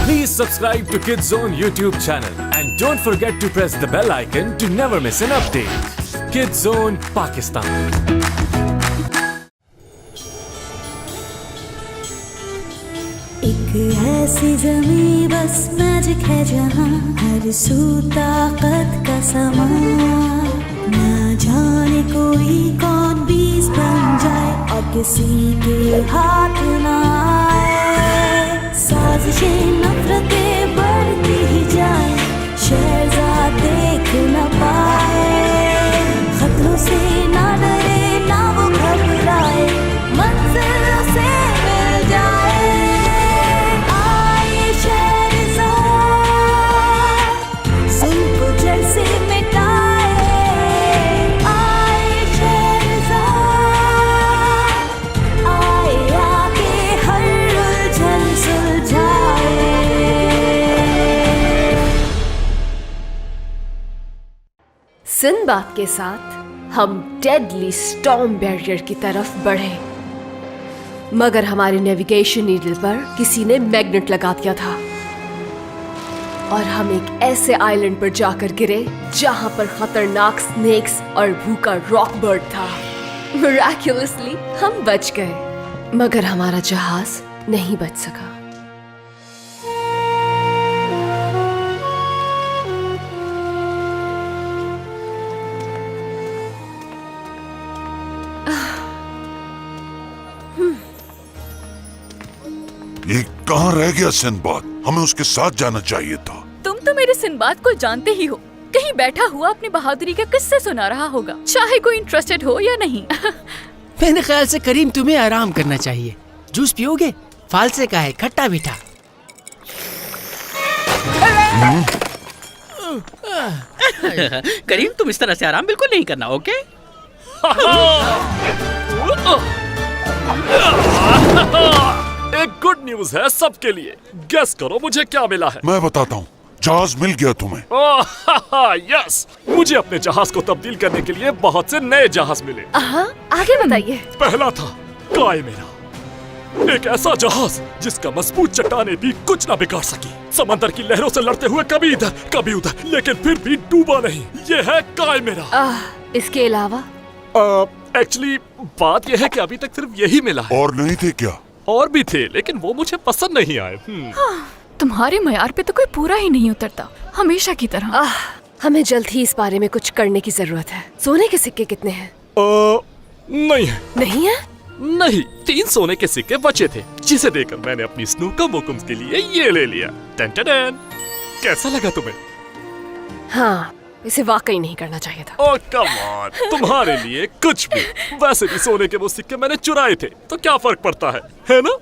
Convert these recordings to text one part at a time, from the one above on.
Please subscribe to Kids Zone YouTube channel and don't forget to press the bell icon to never miss an update. Kids Zone Pakistan. एक ऐसी ज़मीं बस magic है जहाँ हर सू ताकत का समा, ना जाने कोई कौन बीज बन जाए और किसी के हाथ ना आए। साजिशें नफरतें बढ़ती ही जाए, शहजाद देख न पाए। खतरों से ना डरे ना वो घबराए, मंजिल से मिल जाए। सिंबाद के साथ हम डेडली स्टॉर्म बैरियर की तरफ बढ़े, मगर हमारे नेविगेशन नीडल पर किसी ने मैग्नेट लगा दिया था और हम एक ऐसे आइलैंड पर जाकर गिरे जहां पर खतरनाक स्नेक्स और भूखा रॉक बर्ड था। मिरेक्युलसली हम बच गए, मगर हमारा जहाज नहीं बच सका। ये कहाँ रह गया सिंबाद? हमें उसके साथ जाना चाहिए था। तुम तो मेरे सिंबाद को जानते ही हो, कहीं बैठा हुआ अपनी बहादुरी के किस्से सुना रहा होगा, चाहे कोई इंटरेस्टेड हो या नहीं। मेरे ख्याल से करीम तुम्हें आराम करना चाहिए। जूस पियोगे? फालसे का है, खट्टा मीठा। करीम तुम इस तरह से आराम बिल्कुल नहीं करना, ओके? एक गुड न्यूज है सबके लिए। गेस करो मुझे क्या मिला है। मैं बताता हूँ, जहाज मिल गया तुम्हें। यस, मुझे अपने जहाज को तब्दील करने के लिए बहुत से नए जहाज मिले। आगे बताइए। पहला था काय मेरा, एक ऐसा जहाज जिसका मजबूत चट्टाने भी कुछ ना बिगाड़ सकी। समंदर की लहरों से लड़ते हुए कभी इधर कभी उधर, लेकिन फिर भी डूबा नहीं। ये है काय मेरा। इसके अलावा एक्चुअली बात यह है कि अभी तक सिर्फ यही मिला है। और नहीं थे क्या? और भी थे, लेकिन वो मुझे पसंद नहीं आए। तुम्हारे मयार पे तो कोई पूरा ही नहीं उतरता, हमेशा की तरह। हमें जल्द ही इस बारे में कुछ करने की जरूरत है। सोने के सिक्के कितने हैं? नहीं है। नहीं है? नहीं, 3 सोने के सिक्के बचे थे, जिसे देकर मैंने अपनी स्नूका मोकुम्स के लिए ये ले लिया। टन टन टन। कैसा लगा तुम्हें? हाँ, इसे वाकई नहीं करना चाहिए था। ओह कम ऑन, तुम्हारे लिए कुछ भी। वैसे भी सोने के वो सिक्के मैंने चुराए थे, तो क्या फर्क पड़ता है ना?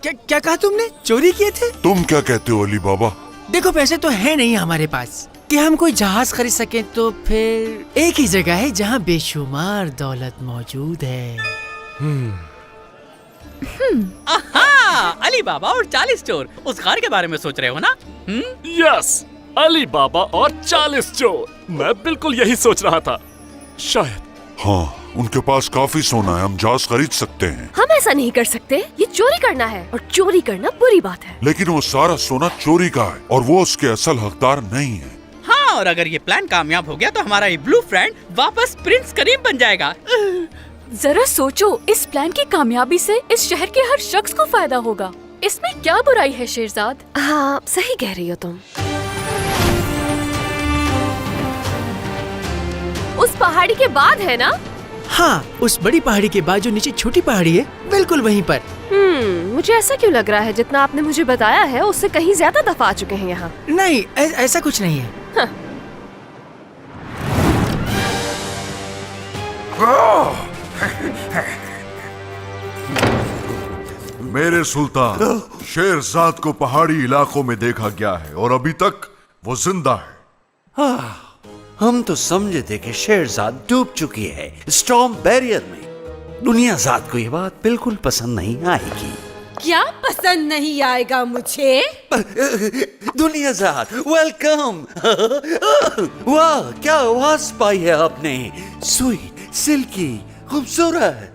क्या कहा तुमने? चोरी किए थे? तुम क्या कहते हो अली बाबा? देखो, पैसे तो है नहीं हमारे पास कि हम कोई जहाज खरीद सके, तो फिर एक ही जगह है जहाँ बेशुमार दौलत मौजूद है। अली बाबा और 40 चोर, उस कार के बारे में सोच रहे हो ना? यस, अली बाबा और 40 चोर। मैं बिल्कुल यही सोच रहा था। शायद हाँ, उनके पास काफी सोना है, हम जहाज खरीद सकते हैं। हम ऐसा नहीं कर सकते, ये चोरी करना है और चोरी करना बुरी बात है। लेकिन वो सारा सोना चोरी का है और वो उसके असल हकदार नहीं है। हाँ, और अगर ये प्लान कामयाब हो गया तो हमारा ये ब्लू फ्रेंड वापस प्रिंस करीम बन जाएगा। जरा सोचो, इस प्लान की कामयाबी से इस शहर के हर शख्स को फायदा होगा। इसमें क्या बुराई है शेरजाद? हाँ, सही कह रही हो तुम। उस पहाड़ी के बाद है ना? हाँ, उस बड़ी पहाड़ी के बाद जो नीचे छोटी पहाड़ी है, बिल्कुल वहीं पर। मुझे ऐसा क्यों लग रहा है जितना आपने मुझे बताया है उससे कहीं ज्यादा दफा आ चुके हैं यहाँ। नहीं, ऐसा कुछ नहीं है। मेरे सुल्तान, शेरजाद को पहाड़ी इलाकों में देखा गया है और अभी तक वो जिंदा है। हम तो समझे थे कि शेरजाद डूब चुकी है स्टॉर्म बैरियर में। दुनियाजाद को ये बात बिल्कुल पसंद नहीं आएगी। क्या पसंद नहीं आएगा मुझे? दुनियाजाद, वेलकम। वाह, क्या आवाज पाई है आपने। स्वीट, सिल्की, खूबसूरत।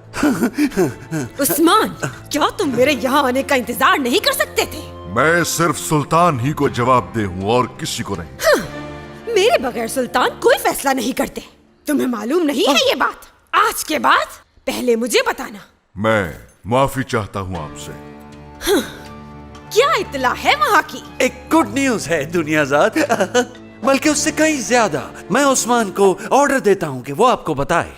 उस्मान, क्या तुम मेरे यहाँ आने का इंतजार नहीं कर सकते थे? मैं सिर्फ सुल्तान ही को जवाब दे हूँ और किसी को नहीं। मेरे बगैर सुल्तान कोई फैसला नहीं करते। तुम्हें मालूम नहीं है ये बात? आज के बाद पहले मुझे बताना। मैं माफी चाहता हूँ आपसे। क्या इत्तला है वहाँ की? एक गुड न्यूज है दुनियाजाद। बल्कि उससे कहीं ज्यादा। मैं उस्मान को ऑर्डर देता हूँ कि वो आपको बताए।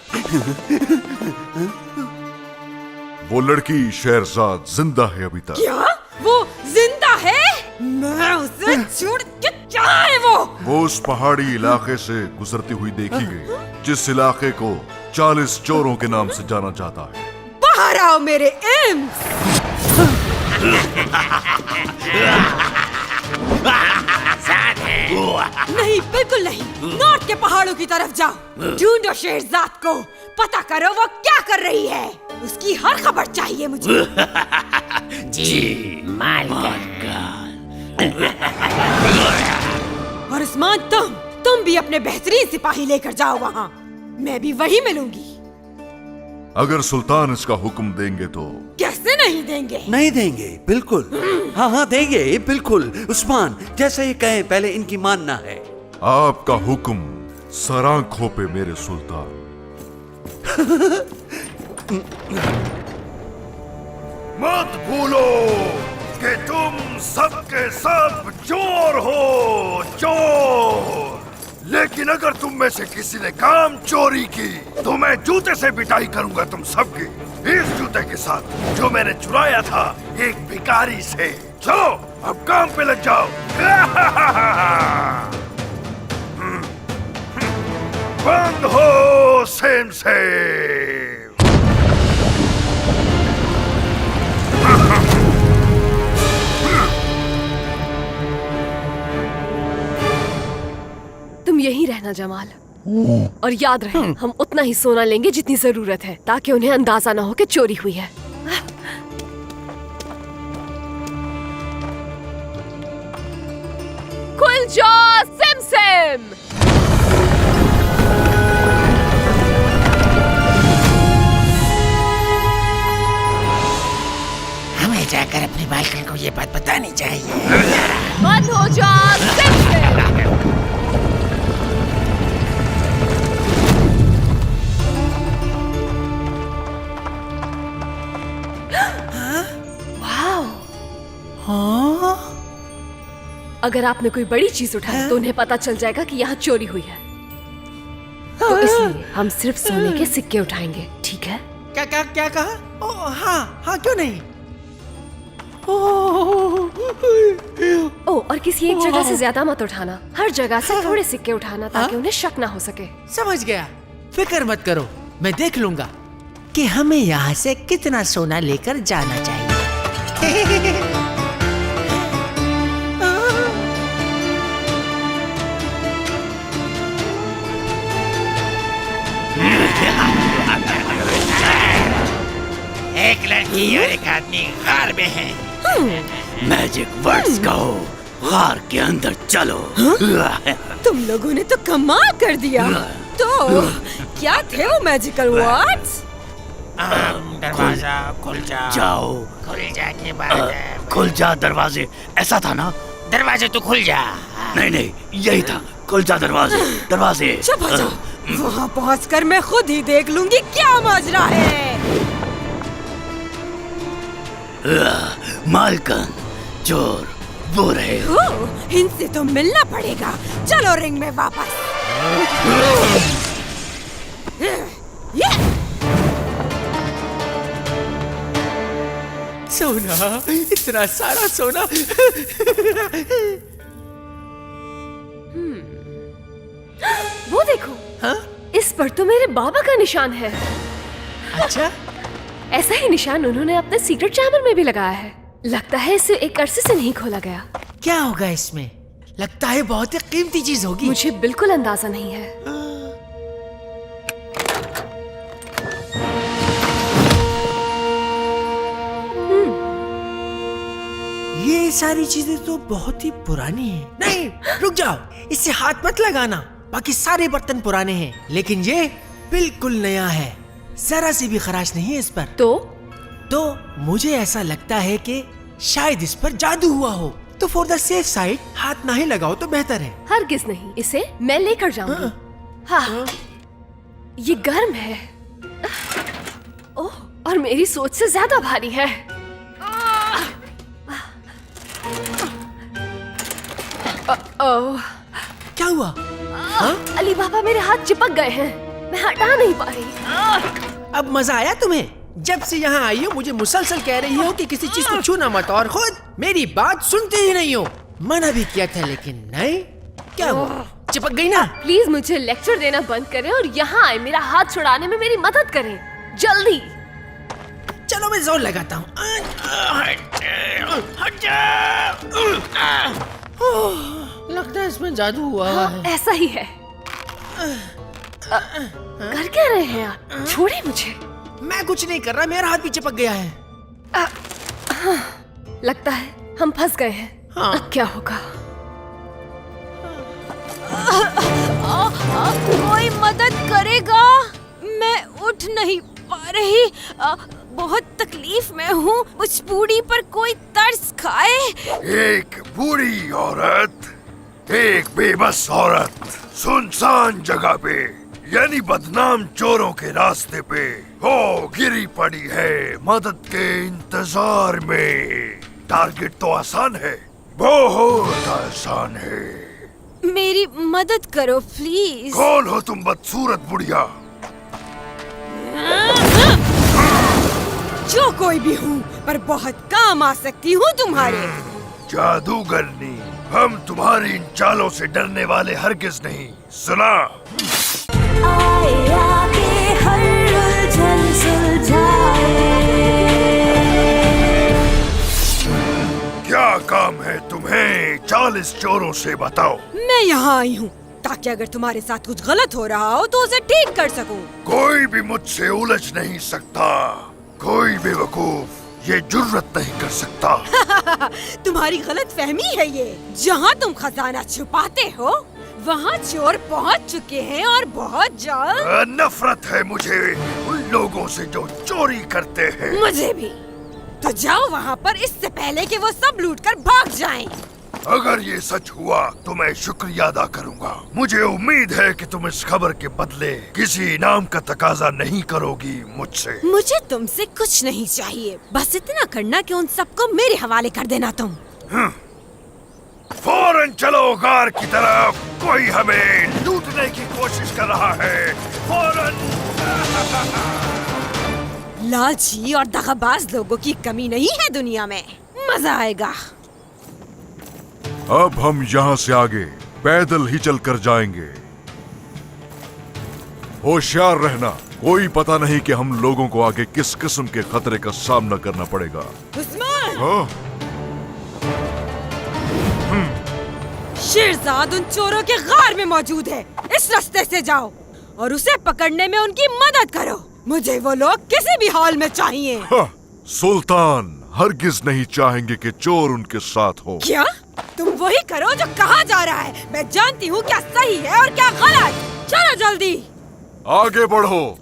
वो लड़की शहरजाद जिंदा है अभी तक। क्या वो जिंदा है? मैं उसे छोड़ के क्या है वो उस पहाड़ी इलाके से गुजरती हुई देखी गई, जिस इलाके को 40 चोरों के नाम से जाना जाता है। बाहर आओ मेरे एम्स। नहीं, बिल्कुल नहीं। नॉर्थ के पहाड़ों की तरफ जाओ। ढूंढो शेरजाद को। पता करो वो क्या कर रही है। उसकी हर खबर चाहिए मुझे। जी और उस्मान, तुम भी अपने बेहतरीन सिपाही लेकर जाओ वहाँ। मैं भी वही मिलूंगी। अगर सुल्तान इसका हुक्म देंगे तो। कैसे नहीं देंगे? नहीं देंगे, बिल्कुल। हाँ हाँ देंगे, बिल्कुल। उस्मान जैसे ये कहें, पहले इनकी मानना है। आपका हुक्म सरांखों पे मेरे सुल्तान। मत भूलो कि तुम सबके सब चोर हो, चोर। लेकिन अगर तुम में से किसी ने काम चोरी की तो मैं जूते से पिटाई करूंगा तुम सबकी। इस जूते के साथ जो मैंने चुराया था एक भिखारी से। चलो अब काम पे लग जाओ। बंद हो सेम सेम। तुम यहीं रहना जमाल, और याद रहे हम उतना ही सोना लेंगे जितनी जरूरत है, ताकि उन्हें अंदाजा ना हो कि चोरी हुई है। खुल जा सिम। हमें जाकर अपनी मालकिन को ये बात बतानी चाहिए। बंद हो जा सिम। अगर आपने कोई बड़ी चीज उठाई तो उन्हें पता चल जाएगा कि यहाँ चोरी हुई है। तो इसलिए हम सिर्फ सोने के सिक्के उठाएंगे, ठीक है? क्या कहा? हाँ क्यों नहीं? और किसी एक जगह से ज्यादा मत उठाना। हर जगह से थोड़े सिक्के उठाना, ताकि उन्हें शक ना हो सके। समझ गया। फिक्र मत करो, मैं देख लूंगा कि हमें यहाँ से कितना सोना लेकर जाना चाहिए। एक लड़की और एक आदमी गार में है। मैजिक वर्ड्स कहो, गार के अंदर चलो। तुम लोगों ने तो कमाल कर दिया। तो क्या थे वो मैजिकल वर्ड्स? दरवाजा खुल जाओ। खुल जा के बाद खुल जा दरवाजे, ऐसा था ना? दरवाजे तो खुल जा। नहीं, यही था। खुल जा दरवाजे। चुप हो जाओ। वहाँ पहुँचकर मैं खुद ही देख लूंगी क्या माजरा है। मालकन, चोर वो रहे हो। इनसे तो मिलना पड़ेगा। चलो रिंग में वापस। सोना, इतना सारा सोना। वो देखो। हाँ? इस पर तो मेरे बाबा का निशान है। अच्छा, ऐसा ही निशान उन्होंने अपने सीक्रेट चैम्बर में भी लगाया है। लगता है इसे एक अरसे से नहीं खोला गया। क्या होगा इसमें? लगता है बहुत ही कीमती चीज होगी। मुझे बिल्कुल अंदाजा नहीं है। ये सारी चीजें तो बहुत ही पुरानी हैं। नहीं, रुक जाओ, इससे हाथ मत लगाना। बाकी सारे बर्तन पुराने हैं, लेकिन ये बिल्कुल नया है। जरा सी भी खराश नहीं है इस पर। तो मुझे ऐसा लगता है कि शायद इस पर जादू हुआ हो। तो फॉर द सेफ साइड हाथ ना ही लगाओ तो बेहतर है। हरगिज नहीं, इसे मैं लेकर जाऊंगी। हाँ, ये गर्म है। ओह, और मेरी सोच से ज्यादा भारी है। ओह, क्या हुआ? अली बाबा, मेरे हाथ चिपक गए हैं, मैं हटा नहीं पा रही। अब मजा आया तुम्हें? जब से यहाँ आई हो मुझे मुसलसल कह रही हो कि किसी चीज को छूना मत, और खुद मेरी बात सुनते ही नहीं हो। मना भी किया था लेकिन नहीं। क्या हुआ? चिपक गई ना? प्लीज मुझे लेक्चर देना बंद करें और यहाँ आए मेरा हाथ छुड़ाने में मेरी मदद करें, जल्दी। चलो मैं जोर लगाता हूँ। लगता है इसमें जादू हुआ है। ऐसा ही है। कर क्या रहे हैं आप? छोड़िए मुझे। मैं कुछ नहीं कर रहा, मेरा हाथ भी चिपक गया है। लगता है हम फंस गए हैं। अब क्या होगा? कोई मदद करेगा? मैं उठ नहीं पा रही। बहुत तकलीफ में हूँ। उस बूढ़ी पर कोई तरस खाए। एक बूढ़ी औरत, एक बेबस औरत, सुनसान जगह पे, यानी बदनाम चोरों के रास्ते पे हो गिरी पड़ी है मदद के इंतजार में। टारगेट तो आसान है, बहुत आसान है। मेरी मदद करो प्लीज। कौन हो तुम बदसूरत बुढ़िया? जो कोई भी हूँ, पर बहुत काम आ सकती हूँ तुम्हारे। जादूगरनी, हम तुम्हारी इन चालों से डरने वाले हरगिज नहीं। सुना? आए आके हर उलझन सुलझाए। क्या काम है तुम्हें? 40 चोरों से बताओ। मैं यहाँ आई हूँ ताकि अगर तुम्हारे साथ कुछ गलत हो रहा हो तो उसे ठीक कर सकूं। कोई भी मुझसे उलझ नहीं सकता। कोई बेवकूफ ये जुर्रत नहीं कर सकता। तुम्हारी गलत फहमी है ये। जहाँ तुम खजाना छुपाते हो वहाँ चोर पहुँच चुके हैं और बहुत जल्द। नफरत है मुझे उन लोगों से जो चोरी करते हैं। मुझे भी। तो जाओ वहाँ पर इससे पहले कि वो सब लूटकर भाग जाएं। अगर ये सच हुआ तो मैं शुक्रिया अदा करूँगा। मुझे उम्मीद है कि तुम इस खबर के बदले किसी इनाम का तकाजा नहीं करोगी मुझसे। मुझे तुमसे कुछ नहीं चाहिए, बस इतना करना कि उन सबको मेरे हवाले कर देना तुम। फौरन चलो गार की तरफ, कोई हमें लूटने की कोशिश कर रहा है। फौरन। लालची और दगाबाज लोगों की कमी नहीं है दुनिया में। मजा आएगा। अब हम यहाँ से आगे पैदल ही चलकर जाएंगे। होशियार रहना, कोई पता नहीं कि हम लोगों को आगे किस किस्म के खतरे का सामना करना पड़ेगा। उस्मान! शेरजाद उन चोरों के गार में मौजूद है। इस रास्ते से जाओ और उसे पकड़ने में उनकी मदद करो। मुझे वो लोग किसी भी हाल में चाहिए। सुल्तान हरगिज नहीं चाहेंगे कि चोर उनके साथ हो। क्या? तुम वही करो जो कहा जा रहा है। मैं जानती हूँ क्या सही है और क्या गलत। चलो जल्दी आगे बढ़ो।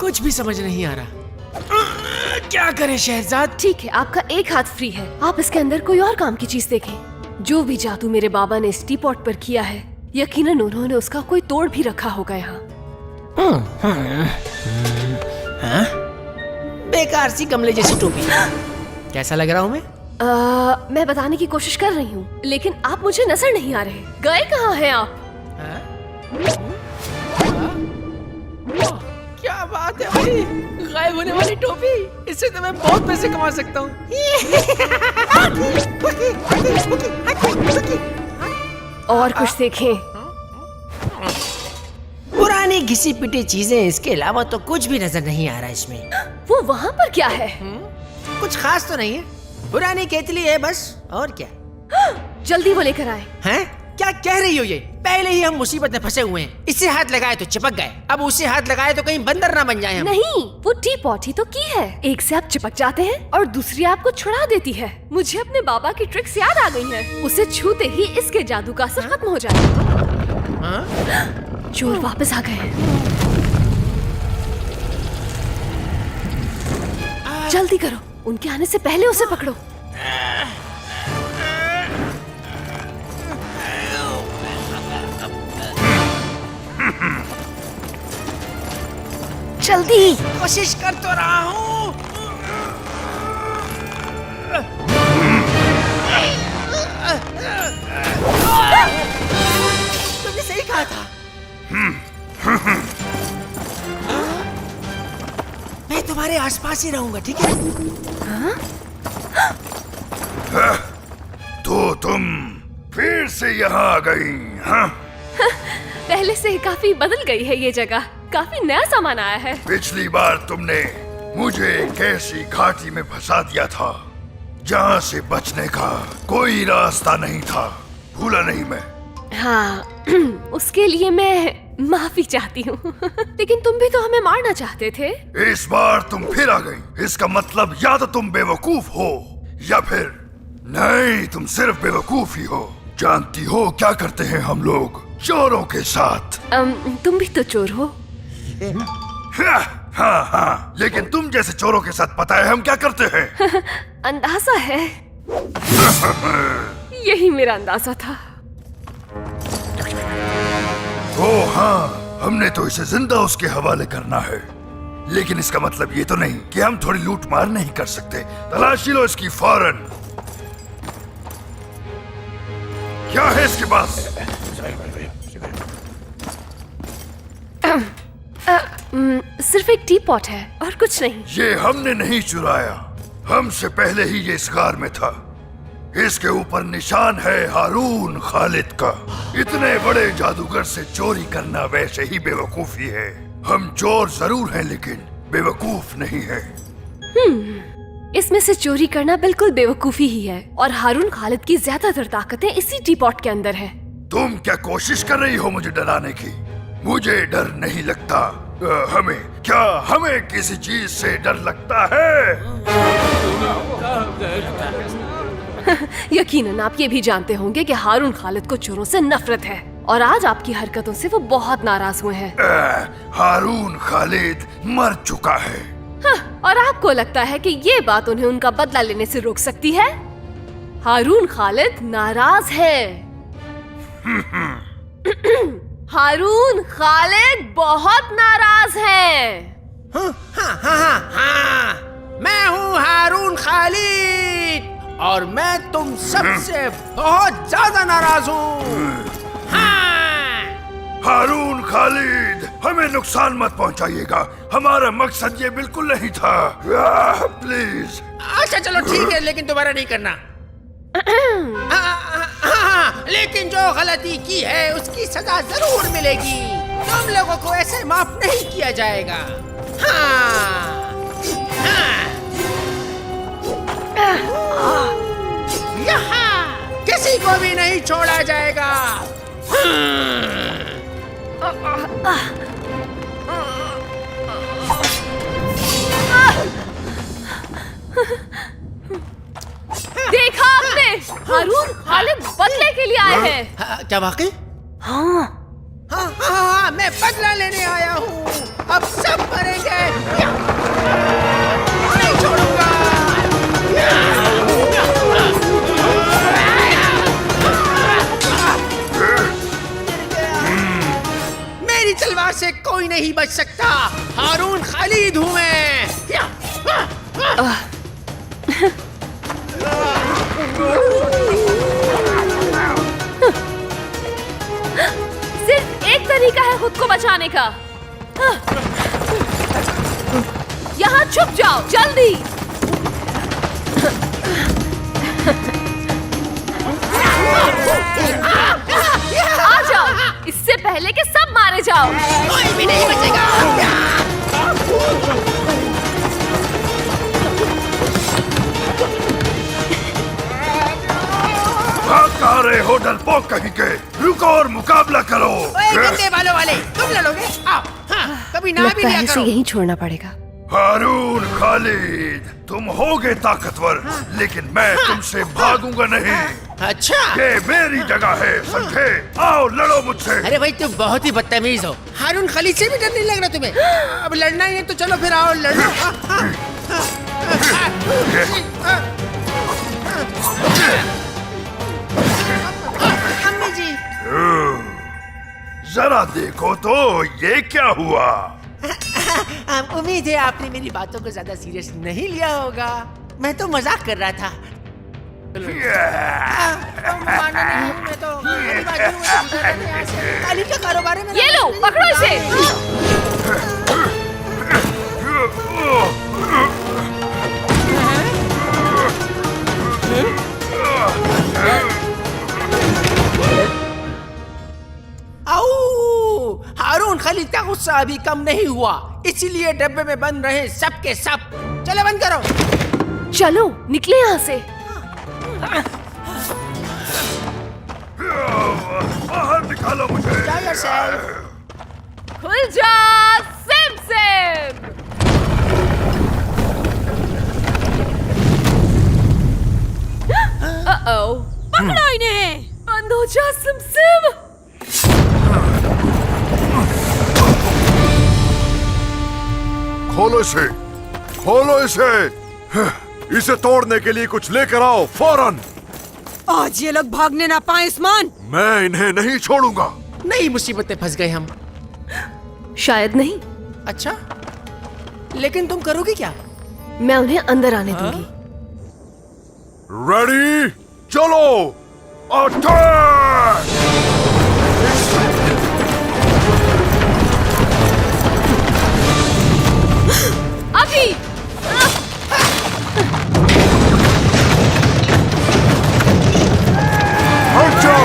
कुछ भी समझ नहीं आ रहा। क्या करें शहजाद? ठीक है, आपका एक हाथ फ्री है। आप इसके अंदर कोई और काम की चीज देखें। जो भी जादू मेरे बाबा ने इस टीपॉट पर किया है, यकीनन उन्होंने उसका कोई तोड़ भी रखा होगा यहाँ। बेकार सी गमले जैसी टोपी। कैसा लग रहा हूँ मैं? मैं बताने की कोशिश कर रही हूँ, लेकिन आप मुझे नजर नहीं आ रहे। गए कहाँ हैं आप? क्या बात है भाई, गायब होने वाली टोपी। इससे तो मैं बहुत पैसे कमा सकता हूँ। और कुछ देखें। पुरानी घिसी पिटी चीजें, इसके अलावा तो कुछ भी नजर नहीं आ रहा इसमें। वो वहाँ पर क्या है? कुछ खास तो नहीं है, पुरानी केतली है बस। और क्या? जल्दी वो लेकर आए। हैं? क्या कह रही हो ये? पहले ही हम मुसीबत में फंसे हुए हैं। इससे हाथ लगाए तो चिपक गए, अब उससे हाथ लगाए तो कहीं बंदर ना बन जाए हम। नहीं, वो टी पॉट ही तो की है। एक से आप चिपक जाते हैं और दूसरी आपको छुड़ा देती है। मुझे अपने बाबा की ट्रिक्स याद आ गई हैं। उसे छूते ही इसके जादू का असर खत्म हो जाएगा। चोर वापस आ गए हैं। जल्दी करो, उनके आने से पहले उसे पकड़ो। जल्दी। कोशिश कर तो रहा हूँ। तुमने सही कहा था। मैं तुम्हारे आसपास ही रहूंगा, ठीक है? तो तुम फिर से यहाँ आ गई, हाँ? पहले से काफी बदल गई है ये जगह। काफी नया सामान आया है। पिछली बार तुमने मुझे एक ऐसी घाटी में फंसा दिया था जहाँ से बचने का कोई रास्ता नहीं था। भूला नहीं मैं। हाँ, उसके लिए मैं माफी चाहती हूँ। लेकिन तुम भी तो हमें मारना चाहते थे। इस बार तुम फिर आ गई। इसका मतलब या तो तुम बेवकूफ हो या फिर नहीं, तुम सिर्फ बेवकूफ ही हो। जानती हो क्या करते हैं हम लोग चोरों के साथ? तुम भी तो चोर हो। हाँ हाँ, लेकिन तुम जैसे चोरों के साथ पता है हम क्या करते हैं? अंदाजा है। यही मेरा अंदाजा था। ओ हाँ, हमने तो इसे जिंदा उसके हवाले करना है। लेकिन इसका मतलब ये तो नहीं कि हम थोड़ी लूट मार नहीं कर सकते। तलाशी लो इसकी फौरन। क्या है इसके पास? सिर्फ एक टी पॉट है और कुछ नहीं। ये हमने नहीं चुराया, हमसे पहले ही ये इस कार में था। इसके ऊपर निशान है हारून खालिद का। इतने बड़े जादूगर से चोरी करना वैसे ही बेवकूफी है। हम चोर जरूर हैं लेकिन बेवकूफ नहीं है। इसमें से चोरी करना बिल्कुल बेवकूफी ही है और हारून खालिद की ज्यादातर ताकतें इसी टी पॉट के अंदर है। तुम क्या कोशिश कर रही हो मुझे डराने की? मुझे डर नहीं लगता। हमें किसी चीज से डर लगता है? यकीनन आप ये भी जानते होंगे कि हारून खालिद को चोरों से नफरत है और आज आपकी हरकतों से वो बहुत नाराज हुए हैं। हारून खालिद मर चुका है। और आपको लगता है कि ये बात उन्हें उनका बदला लेने से रोक सकती है? हारून खालिद नाराज है। हारून खालिद बहुत नाराज है। हाँ, मैं हूँ हारून खालिद और मैं तुम सबसे बहुत ज्यादा नाराज हूँ। हारून खालिद, हमें नुकसान मत पहुंचाइएगा। हमारा मकसद ये बिल्कुल नहीं था। प्लीज। अच्छा चलो ठीक है, लेकिन दोबारा नहीं करना। लेकिन जो गलती की है उसकी सजा जरूर मिलेगी। तुम लोगों को ऐसे माफ नहीं किया जाएगा। यहाँ किसी को भी नहीं छोड़ा जाएगा। देखा आपने? हारून खालिद बदले के लिए आए हैं। क्या वाकई? हाँ। हाँ, मैं बदला लेने आया हूँ। अब सब मरेंगे। नहीं छोड़ूंगा। मेरी तलवार से कोई नहीं बच सकता। हारून खालिद हूँ मैं। सिर्फ एक तरीका है खुद को बचाने का। यहाँ छुप जाओ जल्दी। आ जाओ इससे पहले कि सब मारे जाओ। कोई भी नहीं बचेगा। भाग कहाँ रहे हो डरपोक कहीं के? के रुको और मुकाबला करो। ओए गंदे बालों वाले, तुम लड़ोगे? आओ, हाँ, कभी ना भी लगता लिया है इसे करो। यहीं छोड़ना पड़ेगा। हारून खालिद, तुम होगे ताकतवर, लेकिन मैं तुमसे भागूंगा नहीं। अच्छा, ये मेरी जगह है, समझे? आओ लड़ो मुझसे। अरे भाई तुम बहुत ही बदतमीज हो। हारून खालिद से भी डर नहीं लग रहा तुम्हें? अब लड़ना ही है तो चलो फिर आओ लड़ो। अम्मी जी। जरा देखो तो ये क्या हुआ? उम्मीद है आपने मेरी बातों को ज्यादा सीरियस नहीं लिया होगा। मैं तो मजाक कर रहा था। मानना नहीं हूँ मैं तो गरीब आदमी हूँ, मैं तो गुजर रहा था यहाँ से। काली का कारोबार है मेरा। ये लो, पकड़ो इसे। आओ, हारून खालिद का गुस्सा अभी कम नहीं हुआ, इसीलिए डब्बे में बंद रहे सब के सब। चलो बंद करो। चलो निकले यहाँ से। बाहर निकालो मुझे। Enjoy yourself। खुल जा सिम सिम। पकड़ो इन्हें। बंद हो जा सिम सिम। खोलो इसे, खोलो इसे। इसे तोड़ने के लिए कुछ लेकर आओ फौरन। आज ये लोग भागने ना पाए उस्मान। मैं इन्हें नहीं छोड़ूंगा। नई मुसीबत में फंस गए हम। शायद नहीं। अच्छा, लेकिन तुम करोगी क्या? मैं उन्हें अंदर आने दूंगी। रेडी, चलो अटैक। अभी हट जाओ।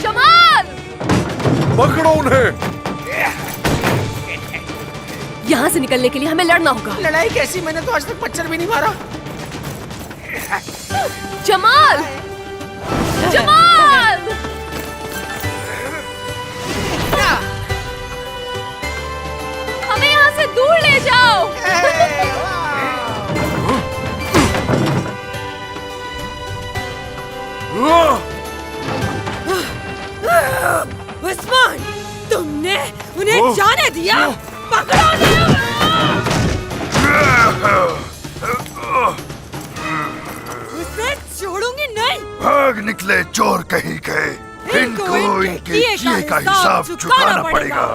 जमाल, पकड़ो उन्हें। यहाँ से निकलने के लिए हमें लड़ना होगा। लड़ाई कैसी? मैंने तो आज तक मच्छर भी नहीं मारा। जमाल, जमाल, हमें यहाँ से दूर ले जाओ। उस्मान, तुमने उन्हें जाने दिया? पकड़ो उन्हें। उसे छोड़ूंगी नहीं। भाग निकले चोर कहीं के। इनको इनके किए का हिसाब चुकाना पड़ेगा।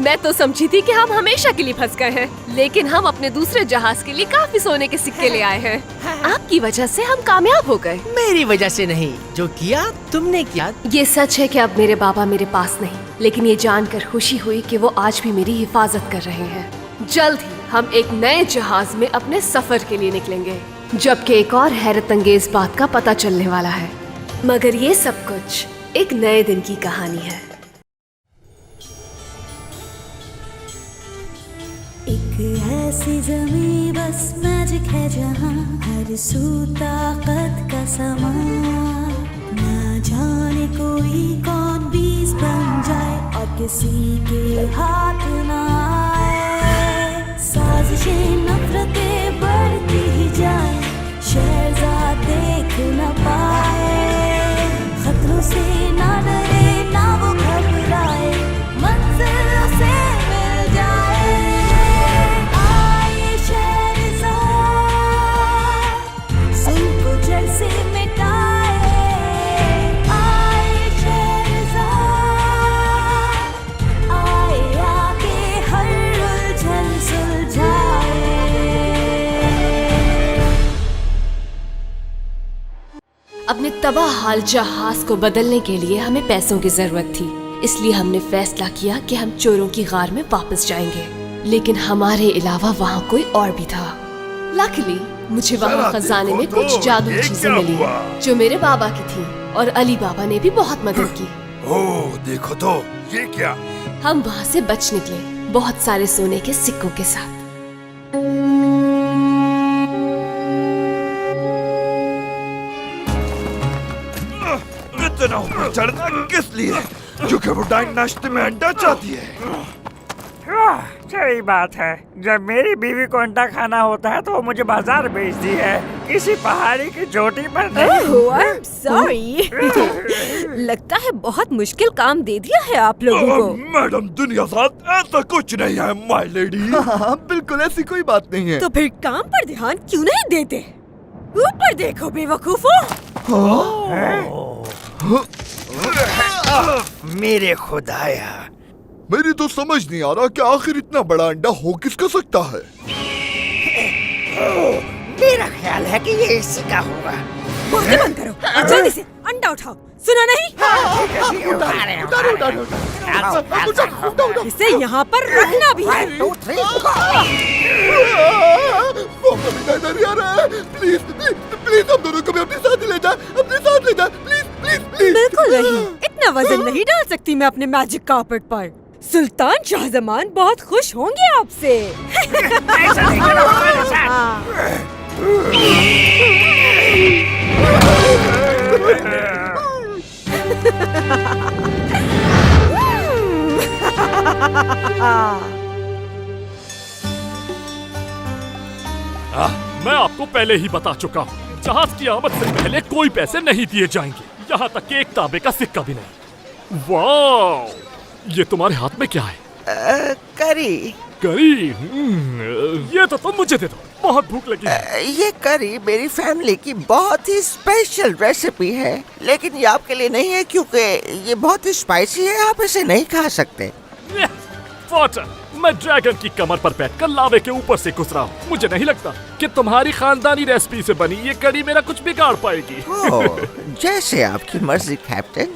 मैं तो समझी थी कि हम हमेशा के लिए फंस गए हैं, लेकिन हम अपने दूसरे जहाज के लिए काफी सोने के सिक्के ले आए हैं। आपकी वजह से हम कामयाब हो गए। मेरी वजह से नहीं, जो किया तुमने किया। ये सच है कि अब मेरे बाबा मेरे पास नहीं, लेकिन ये जानकर खुशी हुई कि वो आज भी मेरी हिफाजत कर रहे हैं। जल्द ही हम एक नए जहाज में अपने सफर के लिए निकलेंगे, जबकि एक और हैरत अंगेज बात का पता चलने वाला है। मगर ये सब कुछ एक नए दिन की कहानी है। एक ऐसी ज़मीं बस मैजिक है जहाँ हर सू ताकत का समा। ना जाने कोई कौन बीज बन जाए और किसी के हाथ ना आए। साजिशें नफरतें बढ़ती ही जाए, शहजाद देख न पाए। खतरों से ना डरे ना वो घबराए, मंजिल से मिल जाए। आए शहजाद, सुन को जड़ से मिटाए। आए शहजाद, आए आके हर उलझन सुलझाए। अपने तबाह हाल जहाज को बदलने के लिए हमें पैसों की जरूरत थी, इसलिए हमने फैसला किया कि हम चोरों की गार में वापस जाएंगे। लेकिन हमारे अलावा वहाँ कोई और भी था। लकीली मुझे वहाँ खजाने में कुछ जादू चीजें मिली जो मेरे बाबा की थी, और अली बाबा ने भी बहुत मदद की। ओह देखो तो, ये क्या? हम वहाँ से बच निकले, बहुत सारे सोने के सिक्कों के साथ। इतना ऊपर चढ़ना किस लिए? क्योंकि वो डायनास्टी में अंडा चाहती है। सही बात है। जब मेरी बीवी को अंडा खाना होता है तो वो मुझे बाजार भेजती है, किसी पहाड़ी की चोटी पर नहीं। सॉरी। लगता है बहुत मुश्किल काम दे दिया है आप लोगों को। मैडम दुनिया साथ ऐसा कुछ नहीं है माय लेडी। हाँ, बिल्कुल ऐसी कोई बात नहीं है। तो फिर काम पर ध्यान क्यों नहीं देते? ऊपर देखो बेवकूफों। मेरे खुदाया, मेरी तो समझ नहीं आ रहा कि आखिर इतना बड़ा अंडा हो किसका सकता है। मेरा ख्याल है कि ये इसी का होगा। मुर्गी बंद करो और जल्दी से अंडा उठाओ। सुना नहीं? इसे यहाँ पर रखना भी है। प्लीज प्लीज हम दोनों को भी अपने साथ ले जा, अपने साथ ले जा, प्लीज प्लीज प्लीज। बिल्कुल नहीं, इतना वजन नहीं डाल सकती मैं अपने मैजिक कार्पेट पर। सुल्तान शाहजमान बहुत खुश होंगे आपसे। मैं आपको पहले ही बता चुका हूँ, जहाज की आमद से पहले कोई पैसे नहीं दिए जाएंगे, यहाँ तक कि एक तांबे का सिक्का भी नहीं। वाह, ये तुम्हारे हाथ में क्या है? करी। करी? ये तो तुम मुझे दे दो, बहुत भूख लगी है। ये करी मेरी फैमिली की बहुत ही स्पेशल रेसिपी है, लेकिन ये आपके लिए नहीं है क्योंकि ये बहुत ही स्पाइसी है, आप इसे नहीं खा सकते। वाटर, मैं ड्रैगन की कमर पर बैठकर लावे के ऊपर से गुजरा हूँ। मुझे नहीं लगता कि तुम्हारी खानदानी रेसिपी से बनी ये कड़ी मेरा कुछ बिगाड़ पाएगी। जैसे आपकी मर्जी कैप्टन।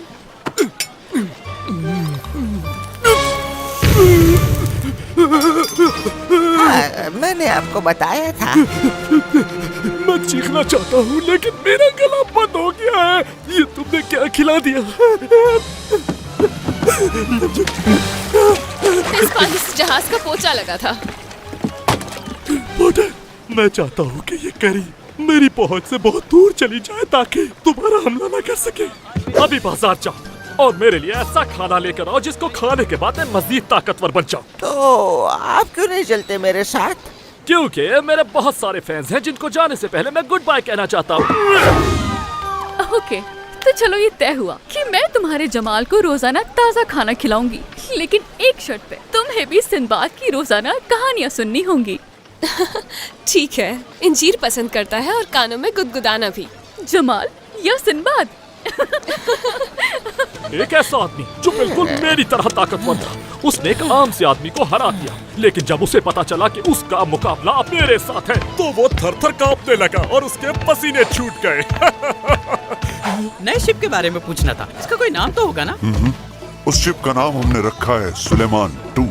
मैंने आपको बताया था। मैं चीखना चाहता हूँ लेकिन मेरा गला बंद हो गया है। ये तुमने क्या खिला दिया? इस पानी से जहाज का पोचा लगा था। मैं चाहता हूँ कि ये करी मेरी पहुँच से बहुत दूर चली जाए ताकि तुम्हारा हमला न कर सके। अभी बाजार जाओ और मेरे लिए ऐसा खाना लेकर आओ जिसको खाने के बाद मैं मजीद ताकतवर बन जाऊं। तो आप क्यों नहीं चलते मेरे साथ? क्योंकि मेरे बहुत सारे फैंस हैं जिनको जाने से पहले मैं गुड बाय कहना चाहता हूँ। ओके, तो चलो ये तय हुआ कि मैं तुम्हारे जमाल को रोजाना ताज़ा खाना खिलाऊंगी, लेकिन एक शर्त पे, तुम्हें भी सिंबाद की रोजाना कहानियाँ सुननी होंगी। ठीक है, इंजीर पसंद करता है और कानों में गुदगुदाना भी। जमाल या सिंबाद? एक ऐसा आदमी जो बिल्कुल मेरी तरह ताकतवर था, उसने एक आम से आदमी को हरा दिया, लेकिन जब उसे पता चला कि उसका मुकाबला मेरे साथ है तो वो थर-थर कांपने लगा और उसके पसीने छूट गए। नए शिप के बारे में पूछना था, इसका कोई नाम तो होगा ना? उस शिप का नाम हमने रखा है सुलेमान 2।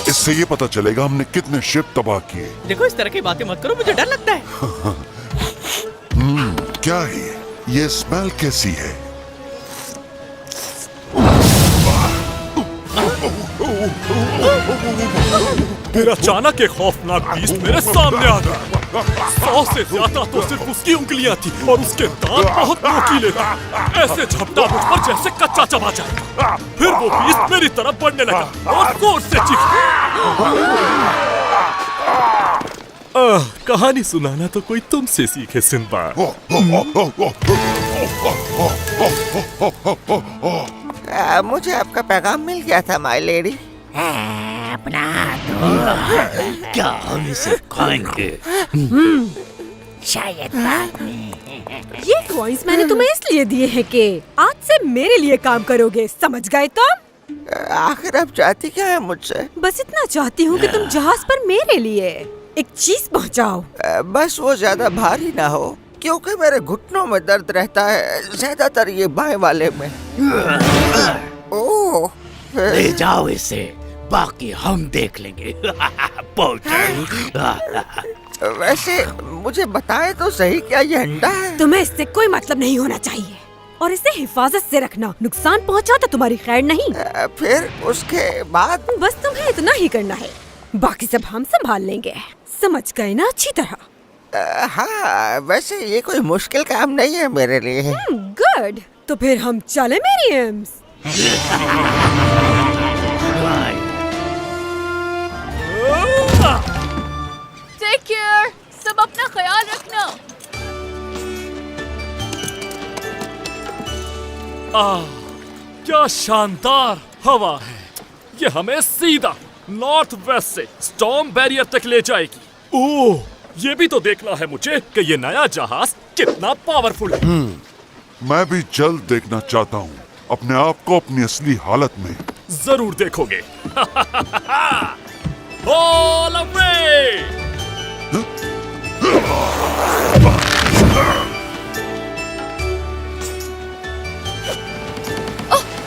इससे ये पता चलेगा हमने कितने शिप तबाह किए। देखो इस तरह की बातें मत करो, मुझे डर लगता है। क्या है ये स्मेल कैसी है? फिर अचानक एक खौफनाक बीस्ट मेरे सामने आ गया। 100 से ज्यादा तो सिर्फ उसकी उंगलियां थी और उसके दांत बहुत नोकीले थे। ऐसे झपटा मुझ पर जैसे कच्चा चबा जाएगा। फिर वो बीस्ट मेरी तरफ बढ़ने लगा और जोर से चीखा। कहानी सुनाना तो कोई तुमसे सीखे सिंबाद। मुझे आपका पैगाम मिल गया था माय लेडी। अपना क्या हम इसे खाएंगे? शायद बाद में। ये कॉइंस मैंने तुम्हें इसलिए दिए हैं कि आज से मेरे लिए काम करोगे, समझ गए तुम? आखिर आप चाहती क्या है मुझसे? बस इतना चाहती हूँ कि तुम जहाज पर मेरे लिए एक चीज पहुँचाओ। बस वो ज्यादा भारी ना हो, क्योंकि मेरे घुटनों में दर्द रहता है, ज्यादातर ये बाएं वाले में। ओह, ले जाओ इसे, बाकी हम देख लेंगे। वैसे मुझे बताए तो सही, क्या ये अंडा है? तुम्हें इससे कोई मतलब नहीं होना चाहिए और इसे हिफाजत से रखना। नुकसान पहुंचा तो तुम्हारी खैर नहीं। फिर उसके बाद? बस तुम्हें इतना ही करना है, बाकी सब हम संभाल लेंगे। समझ गए ना अच्छी तरह? हाँ, वैसे ये कोई मुश्किल काम नहीं है मेरे लिए। गुड, तो फिर हम चले मेरी एम्स। टेक केयर, सब अपना ख्याल रखना। क्या शानदार हवा है। ये हमें सीधा नॉर्थ वेस्ट से स्टॉर्म बैरियर तक ले जाएगी। ओह, ये भी तो देखना है मुझे कि ये नया जहाज कितना पावरफुल है। मैं भी जल्द देखना चाहता हूँ अपने आप को अपनी असली हालत में। जरूर देखोगे। All away!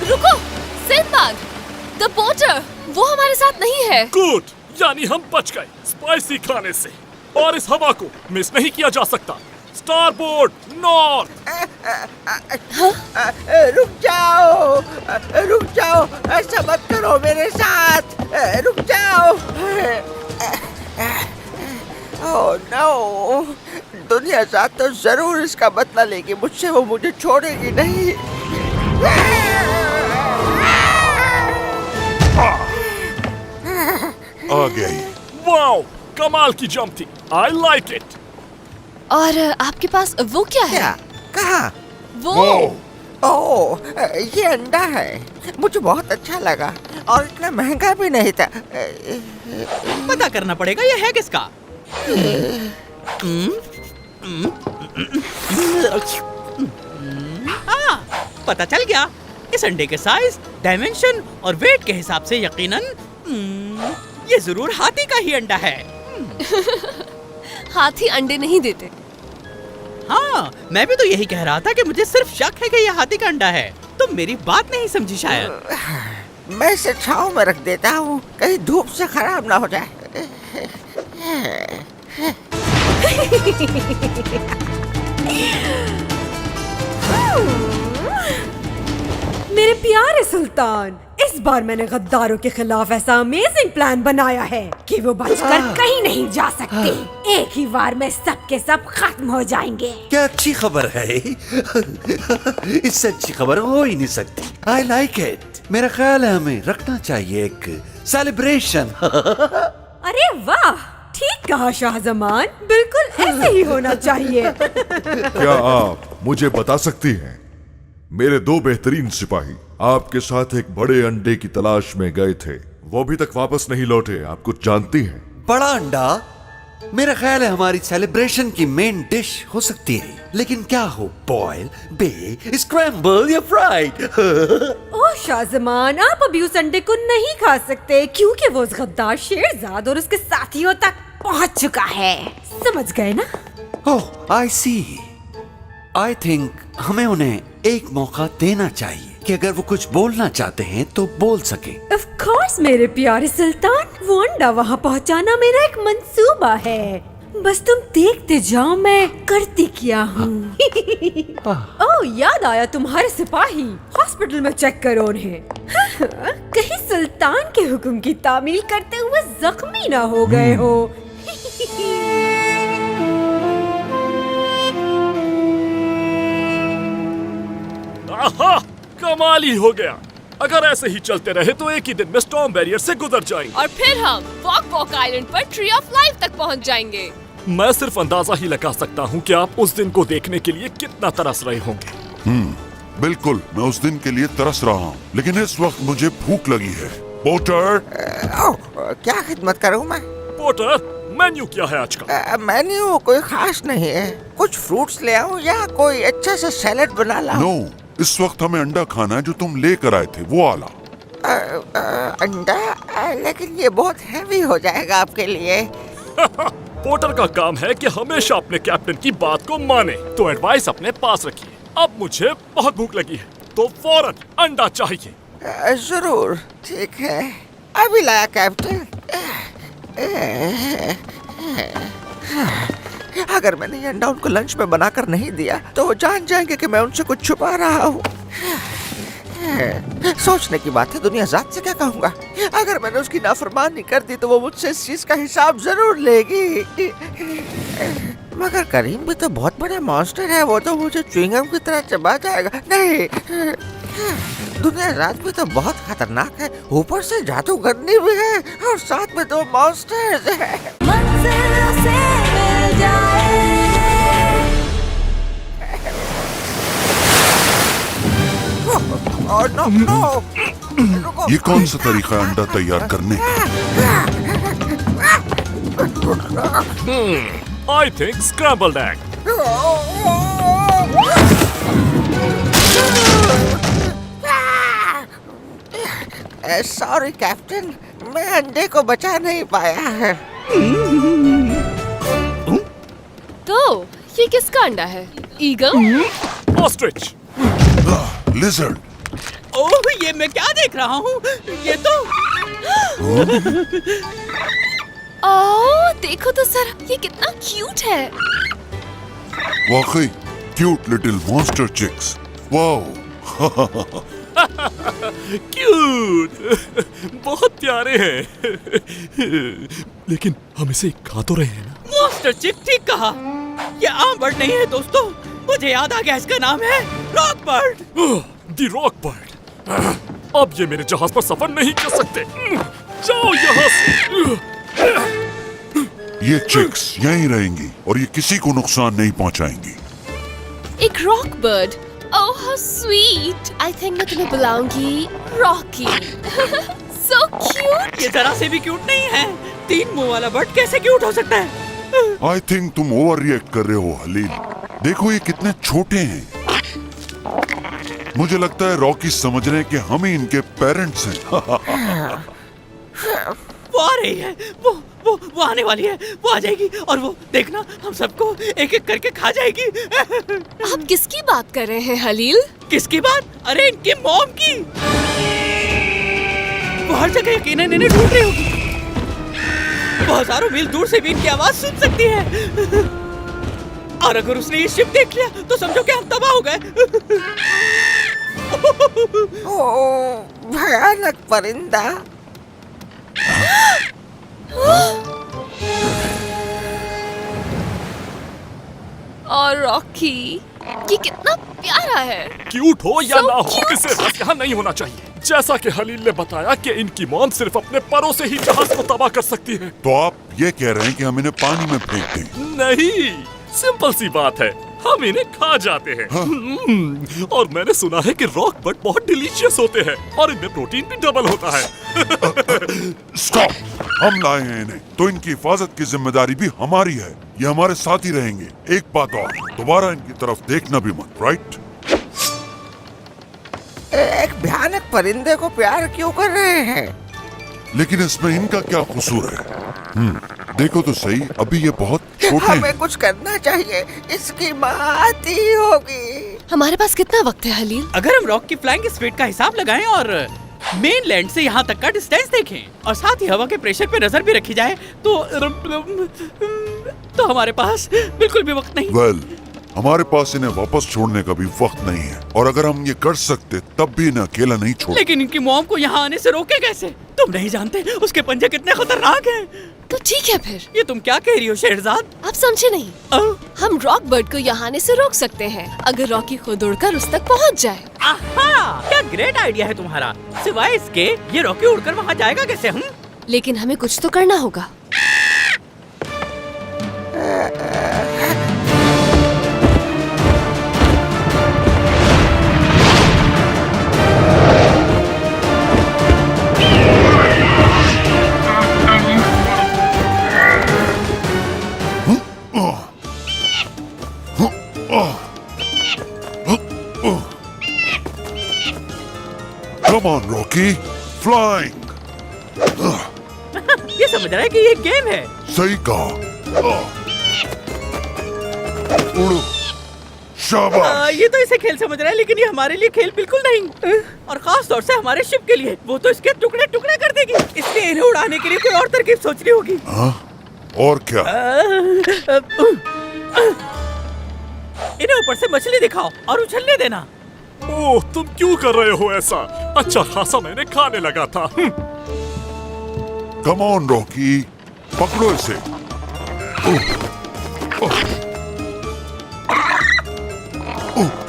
रुको, सिंदबाद, द पोर्टर, वो हमारे साथ नहीं है। गुड, यानी हम बच गए स्पाइसी खाने से, और इस हवा को मिस नहीं किया जा सकता। Starboard north. रुक जाओ, ऐसा मत करो मेरे साथ, रुक जाओ। ओह नो, दुनिया साथ तो जरूर इसका बदला लेगी मुझसे, वो मुझे छोड़ेगी नहीं। आ गई। वाओ, कमाल की जंप थी। I like it. और आपके पास वो क्या है? कहाँ? वो ओह, ये अंडा है। मुझे बहुत अच्छा लगा और इतना महंगा भी नहीं था। पता करना पड़ेगा ये है किसका। हाँ, पता चल गया। इस अंडे के साइज, डायमेंशन और वेट के हिसाब से यकीनन ये जरूर हाथी का ही अंडा है। हाथी अंडे नहीं देते। हाँ, मैं भी तो यही कह रहा था कि मुझे सिर्फ शक है कि यह हाथी का अंडा है। तुम मेरी बात नहीं समझी शायद। मैं इसे छांव में रख देता हूँ, कहीं धूप से खराब ना हो जाए। मेरे प्यारे सुल्तान, इस बार मैंने गद्दारों के खिलाफ ऐसा अमेजिंग प्लान बनाया है कि वो बचकर कहीं नहीं जा सकते। एक ही बार में सब के सब खत्म हो जाएंगे। क्या अच्छी खबर है। इससे अच्छी खबर हो ही नहीं सकती। I like it. मेरा ख्याल है हमें रखना चाहिए एक सेलिब्रेशन। अरे वाह, ठीक कहा शाहजमान, बिल्कुल ऐसे ही होना चाहिए। क्या आप मुझे बता सकती हैं, मेरे दो बेहतरीन सिपाही आपके साथ एक बड़े अंडे की तलाश में गए थे, वो अभी तक वापस नहीं लौटे, आप कुछ जानती हैं? बड़ा अंडा मेरा ख्याल है हमारी सेलिब्रेशन की मेन डिश हो सकती है, लेकिन क्या हो, बॉयल, बेक, स्क्रैम्बल या फ्राइड? ओह शाहजमान, आप अभी उस अंडे को नहीं खा सकते क्योंकि वो उस गद्दार शेरजाद और उसके साथियों तक पहुंच चुका है। समझ गए ना? ओह, आई सी। आई थिंक हमें उन्हें एक मौका देना चाहिए कि अगर वो कुछ बोलना चाहते हैं तो बोल सके। ऑफ कोर्स मेरे प्यारे सुल्तान, वो अंडा वहाँ पहुँचाना मेरा एक मंसूबा है। बस तुम देखते जाओ, मैं करती क्या हूँ। ओह, याद आया, तुम्हारे सिपाही हॉस्पिटल में चेक करो उन्हें। कहीं सुल्तान के हुक्म की तामील करते हुए जख्मी ना हो गए हो। आहा, कमाल ही हो गया। अगर ऐसे ही चलते रहे तो एक ही दिन में स्टॉर्म बैरियर से गुजर जाएंगे और फिर हम वॉक वॉक आइलैंड पर ट्री ऑफ लाइफ तक पहुंच जाएंगे। मैं सिर्फ अंदाजा ही लगा सकता हूँ कि आप उस दिन को देखने के लिए कितना तरस रहे होंगे। बिल्कुल, मैं उस दिन के लिए तरस रहा हूँ, लेकिन इस वक्त मुझे भूख लगी है। पोर्टर, क्या खिदमत करूँ मैं? पोर्टर, मेन्यू क्या है आज का? मेन्यू कोई खास नहीं है। कुछ फ्रूट्स ले आऊँ या कोई अच्छा सा सैलेड बना लाऊं? नो, इस वक्त हमें अंडा खाना है जो तुम लेकर आए थे, वो वाला। अंडा? लेकिन ये बहुत हैवी हो जाएगा आपके लिए। पोर्टर का काम है कि हमेशा अपने कैप्टन की बात को माने, तो एडवाइस अपने पास रखिए। अब मुझे बहुत भूख लगी है, तो फौरन अंडा चाहिए। जरूर, ठीक है, अभी लाया कैप्टन। अगर मैंने ये अंडा उनको लंच में बनाकर नहीं दिया तो वो जान जाएंगे कि मैं उनसे कुछ छुपा रहा हूँ। सोचने की बात है, दुनिया जात से क्या कहूँगा। अगर मैंने उसकी नाफरमानी कर दी तो वो मुझसे इस चीज का हिसाब जरूर लेगी। मगर करीम भी तो बहुत बड़ा मॉन्स्टर है, वो तो मुझे च्युइंगम की तरह चबा जाएगा। नहीं, दुनिया रात में तो बहुत खतरनाक है, ऊपर से जादूगरनी भी है और साथ में 2 मॉन्स्टर्स हैं। मंजिल से मिल जाए। Oh, no, no. ये कौन सा तरीका है अंडा तैयार करने का? I think scrambled egg. Sorry captain, मैं अंडे को बचा नहीं पाया है। तो ये किसका अंडा है? ईगल? Ostrich. Lizard. ओह, ये मैं क्या देख रहा हूँ? ये तो ओह, देखो तो सर, ये कितना क्यूट है। वाकई cute little monster chicks. Wow. Cute, बहुत प्यारे हैं। लेकिन हम इसे खा तो रहे हैं ना? मॉन्स्टर चिक ठीक कहा। ये आम बर्ड नहीं है दोस्तों, मुझे याद आ गया, इसका नाम है रॉक बर्ड। दी रॉक बर्ड। अब ये मेरे जहाज पर सफर नहीं कर सकते। जाओ यहाँ से। ये चिक्स यहीं रहेंगी और ये किसी को नुकसान नहीं पहुंचाएंगी। एक rock bird. Oh how sweet. I think मैं तुम्हें बुलाऊंगी रॉकी। So cute. ये जरा से भी क्यूट नहीं है। 3 मुंह वाला बर्ड कैसे क्यूट हो सकता है? आई थिंक तुम ओवर रिएक्ट कर रहे हो हलील। देखो ये कितने छोटे हैं। मुझे लगता है रॉकी समझ रहे हैं कि हम ही इनके पेरेंट्स हैं। वो आ रही है, वो आने वाली है, वो आ जाएगी और वो देखना हम सबको एक एक करके खा जाएगी। आप किसकी बात कर रहे हैं हलील? किसकी बात? अरे इनकी मॉम की। वो हर जगह यकीनन इन्हें ढूंढ रही होगी। वो हजारों मील दूर से भी इनकी आवाज सुन सकती है। और अगर उसने ये शिप देख लिया तो समझो कि हम तबाह हो गए। ओह, भयानक परिंदा। और रॉकी, ये कितना प्यारा है। क्यूट हो या So ना हो, cute. इसे बस यहाँ नहीं होना चाहिए। जैसा कि हलील ने बताया कि इनकी मॉम सिर्फ अपने परों से ही जहाज को तबाह कर सकती है। तो आप ये कह रहे हैं कि हम इन्हें पानी में फेंक दें? नहीं, सिंपल सी बात है, हम इन्हें खा जाते हैं। और मैंने सुना है कि रॉक बर्ड बहुत डिलीशियस होते हैं और इनमें प्रोटीन भी डबल होता है। स्टॉप, हम लाए हैं इन्हें तो इनकी हिफाजत की जिम्मेदारी भी हमारी है। ये हमारे साथ ही रहेंगे। एक बात और, दोबारा इनकी तरफ देखना भी मत, राइट? एक भयानक परिंदे को प्यार क्यों कर रहे हैं? लेकिन इसमें इनका क्या कसूर है? देखो तो सही, अभी ये बहुत छोटे हैं। हमें कुछ करना चाहिए, इसकी माँ आती होगी। हमारे पास कितना वक्त है हलील? अगर हम रॉक की फ्लाइंग स्पीड का हिसाब लगाएं और मेन लैंड से यहाँ तक का डिस्टेंस देखें और साथ ही हवा के प्रेशर पे नजर भी रखी जाए तो हमारे पास बिल्कुल भी वक्त नहीं। वेल, हमारे पास इन्हें वापस छोड़ने का भी वक्त नहीं है और अगर हम ये कर सकते तब भी इन्हें अकेला नहीं छोड़। लेकिन इनकी मॉम को यहाँ आने से रोके कैसे? तुम नहीं जानते उसके पंजे कितने खतरनाक हैं। तो ठीक है फिर। ये तुम क्या कह रही हो शहरजाद? आप समझे नहीं। हम रॉक बर्ड को यहाँ आने से रोक सकते हैं अगर रॉकी खुद उड़कर उस तक पहुँच जाए। आहा, क्या ग्रेट आइडिया है तुम्हारा। सिवाय इसके ये रॉकी उड़कर वहाँ जाएगा कैसे? हम लेकिन हमें कुछ तो करना होगा। Come on, Rocky, flying. ये समझ रहा है कि ये गेम है। सही कहा। उड़ो, शाबाश। ये तो इसे खेल समझ रहा है लेकिन ये हमारे लिए खेल बिल्कुल नहीं। और खास तौर से हमारे शिप के लिए। वो तो इसके टुकड़े टुकड़े कर देगी। इसलिए इन्हें उड़ाने के लिए कोई और तरकीब सोचनी होगी। और क्या? इन्हें ऊपर से मछली दिखाओ और उछलने देना। ओह, तुम क्यों कर रहे हो ऐसा? अच्छा खासा मैंने खाने लगा था। कम ऑन रॉकी, पकड़ो इसे।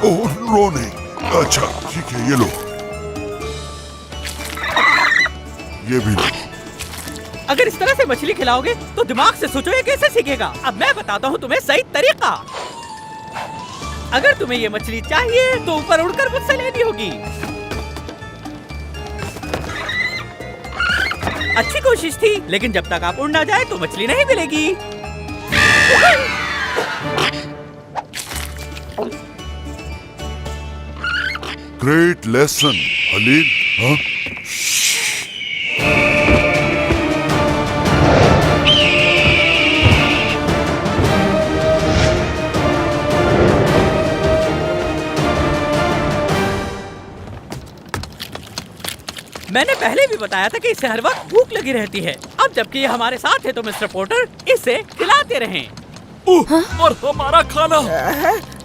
ओह, रो नहीं। अच्छा ठीक है, ये लो, ये भी लो। अगर इस तरह से मछली खिलाओगे तो दिमाग से सोचो ये कैसे सीखेगा। अब मैं बताता हूँ तुम्हें सही तरीका। अगर तुम्हें ये मछली चाहिए तो ऊपर उड़कर मुझसे लेनी होगी। अच्छी कोशिश थी, लेकिन जब तक आप उड़ ना जाए तो मछली नहीं मिलेगी। Great lesson haleem. हाँ? मैंने पहले भी बताया था कि इसे हर वक्त भूख लगी रहती है। अब जबकि ये हमारे साथ है तो मिस्टर पोर्टर इसे खिलाते रहें। और हमारा खाना।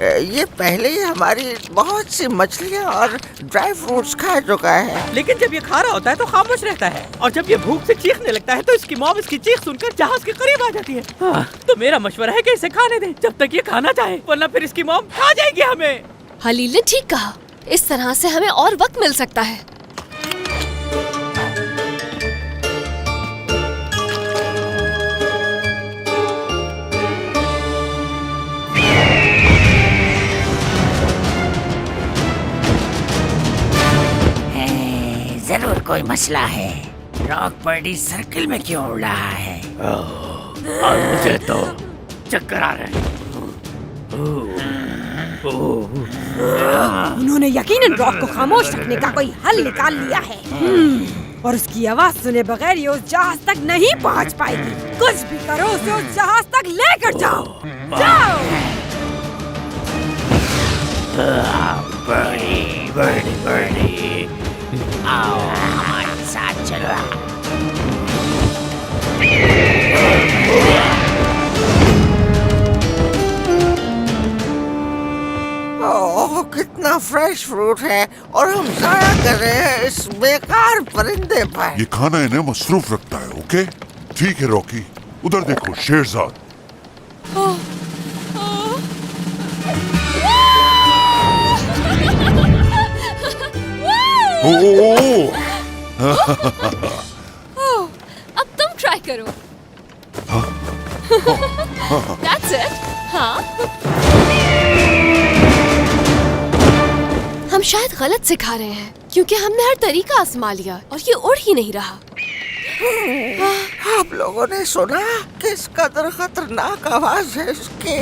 ये पहले ही हमारी बहुत सी मछलियाँ और ड्राई फ्रूट्स खा चुका है। लेकिन जब ये खा रहा होता है तो खामोश रहता है, और जब ये भूख से चीखने लगता है तो इसकी मॉम इसकी चीख सुनकर जहाज के करीब आ जाती है। तो मेरा मशवरा है कि इसे खाने दें जब तक ये खाना चाहे, वरना फिर इसकी मॉम खा जाएगी हमें। हलील ने ठीक कहा, इस तरह से हमें और वक्त मिल सकता है। जरूर कोई मसला है। रॉक बर्डी सर्किल में क्यों उड़ रहा है? और मुझे तो चक्कर आ रहे हैं। उन्होंने यकीनन रॉक को खामोश रखने का कोई हल निकाल लिया है। और उसकी आवाज सुने बगैर ये उस जहाज तक नहीं पहुंच पाएगी। कुछ भी करो उसे उस जहाज तक लेकर जाओ। जाओ। बर्डी बर्डी बर्डी, आओ हमारे साथ चलो। ओह, कितना फ्रेश फ्रूट है और हम जाया कर रहे हैं इस बेकार परिंदे पर। ये खाना इन्हें मसरूफ रखता है। ओके ठीक है रॉकी, उधर देखो शेरजाद। अब तुम ट्राई करो। That's it. हाँ। हम शायद गलत सिखा रहे हैं, क्योंकि हमने हर तरीका आजमा लिया और ये उड़ ही नहीं रहा। आप लोगों ने सुना किस कदर खतरनाक आवाज है इसकी?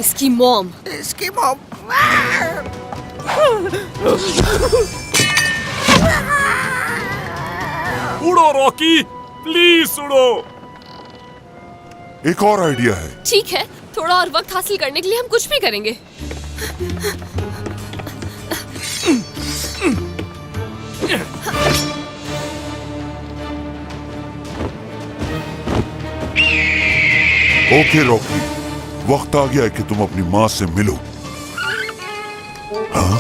इसकी मॉम। इसकी मॉम। उड़ो रॉकी, प्लीज उड़ो। एक और आइडिया है। ठीक है, थोड़ा और वक्त हासिल करने के लिए हम कुछ भी करेंगे। ओके रॉकी, वक्त आ गया है कि तुम अपनी माँ से मिलो। हाँ?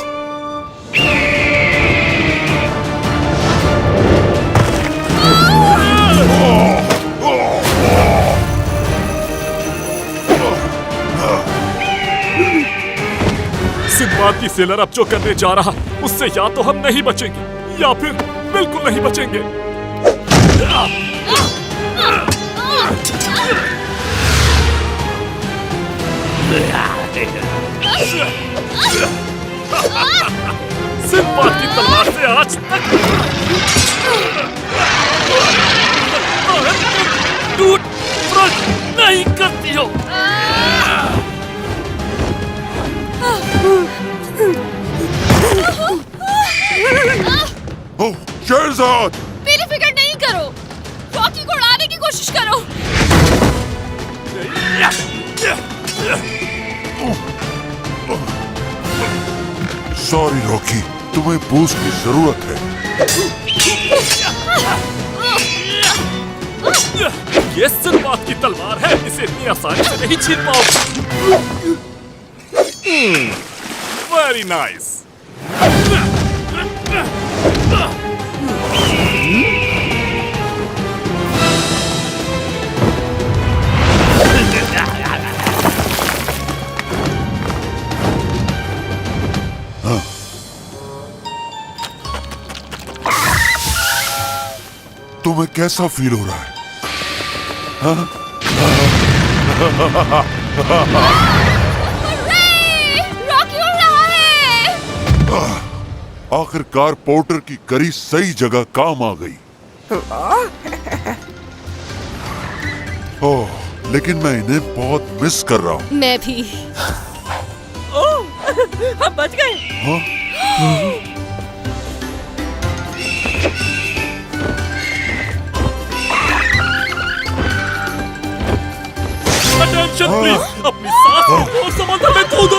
सिंबाद की सेलर अब जो करने जा रहा, उससे या तो हम नहीं बचेंगे या फिर बिल्कुल नहीं बचेंगे। सिंबाद की तलवार से आज तक टूट फट नहीं करती हो। ओह, शेरजाद! मेरी फिक्र नहीं करो, रॉकी को उड़ाने की कोशिश करो। सॉरी रॉकी, तुम्हें बूस्ट की जरूरत है। ये सिंबाद की तलवार है, इसे इतनी आसानी से नहीं छीन पाओगे। Very nice. तुम्हें कैसा फील हो रहा है? हाँ? रॉकी उड़ रहा है। आखिरकार पोर्टर की करी सही जगह काम आ गई। ओह, लेकिन मैं इन्हें बहुत मिस कर रहा हूँ। मैं भी। ओह, हम बच गए। हाँ? अटेंशन प्लीज, अपनी सांस और समंदर में कूदो।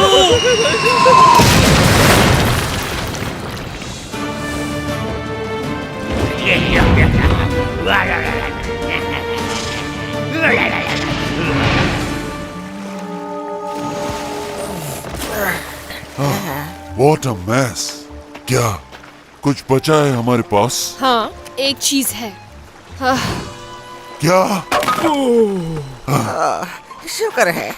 What a mess! क्या कुछ बचा है हमारे पास? हाँ, एक चीज है। क्या? शुक्र है।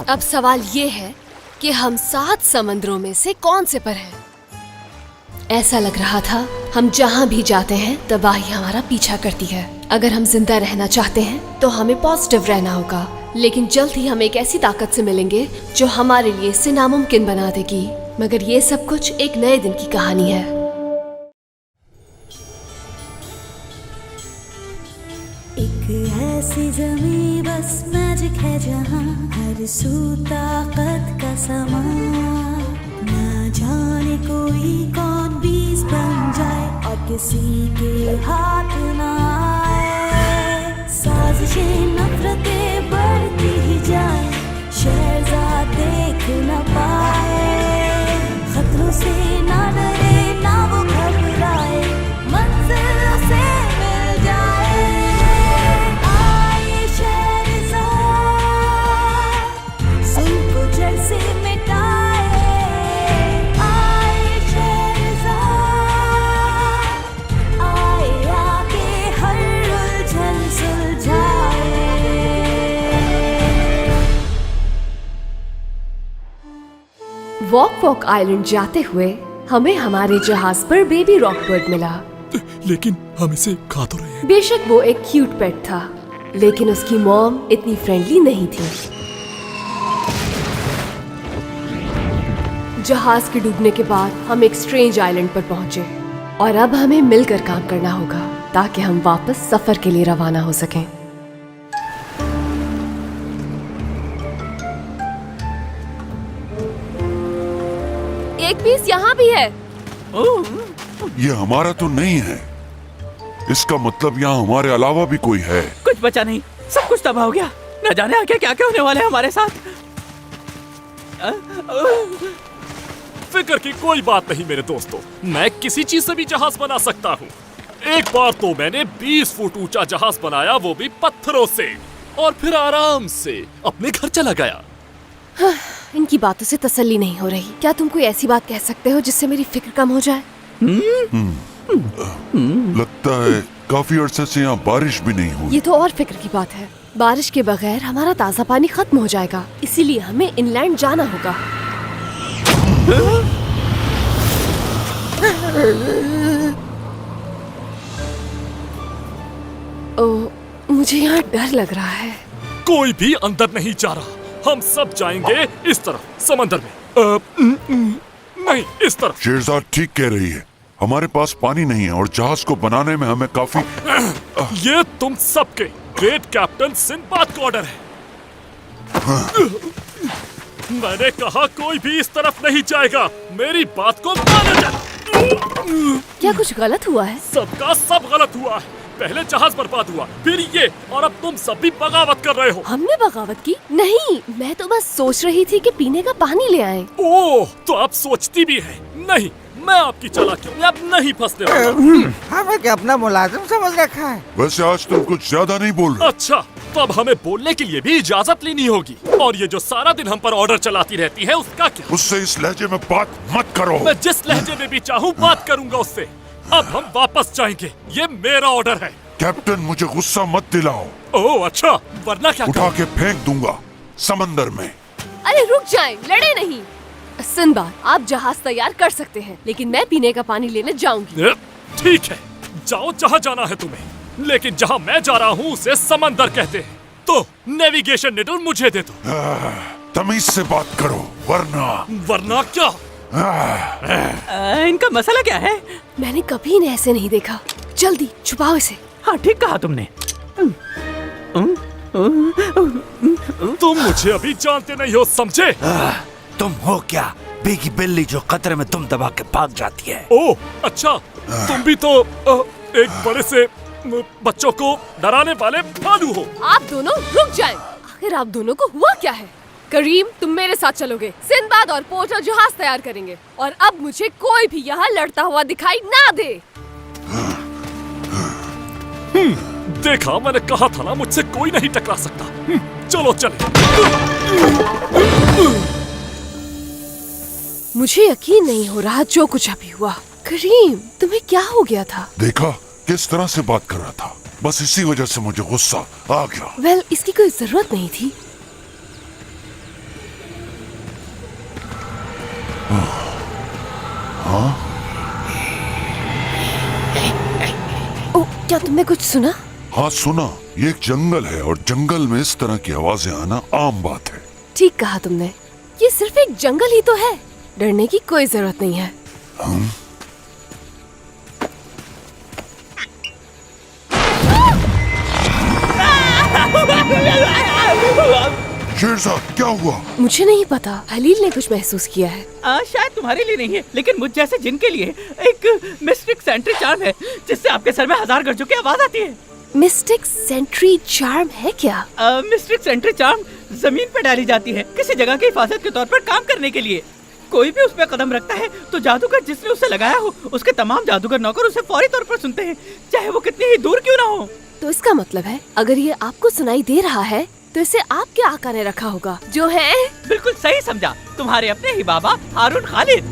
अब सवाल ये है कि हम 7 समंदरों में से कौन से पर हैं? ऐसा लग रहा था हम जहाँ भी जाते हैं तबाही हमारा पीछा करती है। अगर हम जिंदा रहना चाहते हैं तो हमें पॉजिटिव रहना होगा, लेकिन जल्द ही हम एक ऐसी ताकत से मिलेंगे जो हमारे लिए इसे नामुमकिन बना देगी। मगर ये सब कुछ एक नए दिन की कहानी है। एक ऐसी जमीन बस मैजिक है जहाँ हर सू ताकत का समा, ना जाने कोई कौन बीज बन जाए और किसी के हाथ ना आए। साजिशें नफरतें बढ़ती ही जाए, शहजाद देख न पाए। खतरों से ना डरे ना वो घबराए, मंजिल से मिल जाए। आए शहजाद सुन को जड़ से मिटाए। आए शहजाद आए आके हर उलझन सुलझाए। वॉक वॉक आइलैंड जाते हुए हमें हमारे जहाज पर बेबी रॉकबर्ड मिला। लेकिन हम इसे खा तो रहे हैं। बेशक वो एक क्यूट पेट था, लेकिन उसकी मॉम इतनी फ्रेंडली नहीं थी। जहाज के डूबने के बाद हम एक स्ट्रेंज आइलैंड पर पहुंचे और अब हमें मिलकर काम करना होगा ताकि हम वापस सफर के लिए रवाना हो सकें। एक पीस यहाँ भी है। ये हमारा तो नहीं है। इसका मतलब यहाँ हमारे अलावा भी कोई है। कुछ बचा नहीं, सब कुछ तबाह हो गया। न जाने आगे क्या क्या होने वाले हैं हमारे साथ। फिक्र की कोई बात नहीं मेरे दोस्तों, मैं किसी चीज से भी जहाज बना सकता हूँ। एक बार तो मैंने 20 फुट ऊंचा जहाज बनाया, वो भी पत्थरों से, और फिर आराम से अपने घर चला गया। इनकी बातों से तसल्ली नहीं हो रही। क्या तुम कोई ऐसी बात कह सकते हो जिससे मेरी फिक्र कम हो जाए? लगता है काफी अरसे से यहाँ बारिश भी नहीं हुई। ये तो और फिक्र की बात है। बारिश के बगैर हमारा ताज़ा पानी खत्म हो जाएगा, इसीलिए हमें इनलैंड जाना होगा। ओ, मुझे यहाँ डर लग रहा है। कोई भी अंदर नहीं जा रहा। हम सब जाएंगे इस तरफ, समंदर में। नहीं, इस तरफ। शेरजाद ठीक कह रही है, हमारे पास पानी नहीं है और जहाज को बनाने में हमें काफी। ये तुम सबके ग्रेट कैप्टन सिंबाद का ऑर्डर है। मैंने कहा कोई भी इस तरफ नहीं जाएगा। मेरी बात को माना जाए। क्या कुछ गलत हुआ है? सबका सब गलत हुआ है। पहले जहाज बर्बाद हुआ, फिर ये, और अब तुम सब भी बगावत कर रहे हो। हमने बगावत की? नहीं, मैं तो बस सोच रही थी कि पीने का पानी ले आएं। ओह, तो आप सोचती भी है। नहीं, मैं आपकी चालाकियों में अब नहीं फंसने वाला। हमें क्या अपना मुलाजिम समझ रखा है? वैसे आज तुम कुछ ज्यादा नहीं बोल रहे। अच्छा, तो अब हमें बोलने के लिए भी इजाजत लेनी होगी। और ये जो सारा दिन हम पर ऑर्डर चलाती रहती है, उसका क्या? उससे इस लहजे में बात मत करो। मैं जिस लहजे में भी चाहूँ बात करूंगा उससे। अब हम वापस जाएंगे, ये मेरा ऑर्डर है। कैप्टन, मुझे गुस्सा मत दिलाओ। ओह अच्छा, वरना क्या? उठा के फेंक दूंगा समंदर में। अरे रुक जाएं, लड़े नहीं। सिंबाद, आप जहाज तैयार कर सकते हैं, लेकिन मैं पीने का पानी लेने जाऊंगी। ठीक है, जाओ जहाँ जाना है तुम्हें, लेकिन जहाँ मैं जा रहा हूँ उसे समंदर कहते हैं। तो नेविगेशन निडल मुझे दे दो। तमीज से बात करो, वरना क्या? इनका मसला क्या है? मैंने कभी इन्हें ऐसे नहीं देखा। जल्दी छुपाओ इसे। हाँ, ठीक कहा तुमने। तुम मुझे अभी जानते नहीं हो, समझे? तुम हो क्या? बेगी बिल्ली जो खतरे में तुम दबा के भाग जाती है। ओह अच्छा, तुम भी तो एक बड़े से बच्चों को डराने वाले भालू हो। आप दोनों रुक जाएं। आखिर आप दोनों को हुआ क्या है? करीम, तुम मेरे साथ चलोगे। सिंबाद और पोर्टर जहाज तैयार करेंगे, और अब मुझे कोई भी यहाँ लड़ता हुआ दिखाई ना दे। देखा, मैंने कहा था ना, मुझसे कोई नहीं टकरा सकता। चलो चले। मुझे यकीन नहीं हो रहा जो कुछ अभी हुआ। करीम, तुम्हें क्या हो गया था? देखा किस तरह से बात कर रहा था, बस इसी वजह से मुझे गुस्सा आ गया। वेल, इसकी कोई जरूरत नहीं थी। हाँ? ओ, क्या तुमने कुछ सुना? हाँ सुना। ये एक जंगल है और जंगल में इस तरह की आवाजें आना आम बात है। ठीक कहा तुमने। ये सिर्फ एक जंगल ही तो है, डरने की कोई जरूरत नहीं है। शेरशाह, क्या हुआ? मुझे नहीं पता, हलील ने कुछ महसूस किया है। शायद तुम्हारे लिए नहीं है, लेकिन मुझ जैसे जिनके लिए एक मिस्टिक सेंट्री चार्म है, जिससे आपके सर में 1000 गरजों की आवाज आती है। मिस्टिक सेंट्री चार्म है क्या? मिस्टिक सेंट्री चार्म जमीन पर डाली जाती है किसी जगह की हिफाजत के तौर पर काम करने के लिए। कोई भी उस पर कदम रखता है तो जादूगर जिसने उसे लगाया हो, उसके तमाम जादूगर नौकर उसे फौरी तौर पर सुनते हैं, चाहे वो कितनी ही दूर क्यों ना हो। तो इसका मतलब है, अगर ये आपको सुनाई दे रहा है तो इसे आपके आका ने रखा होगा, जो है। बिल्कुल सही समझा, तुम्हारे अपने ही बाबा हारून खालिद।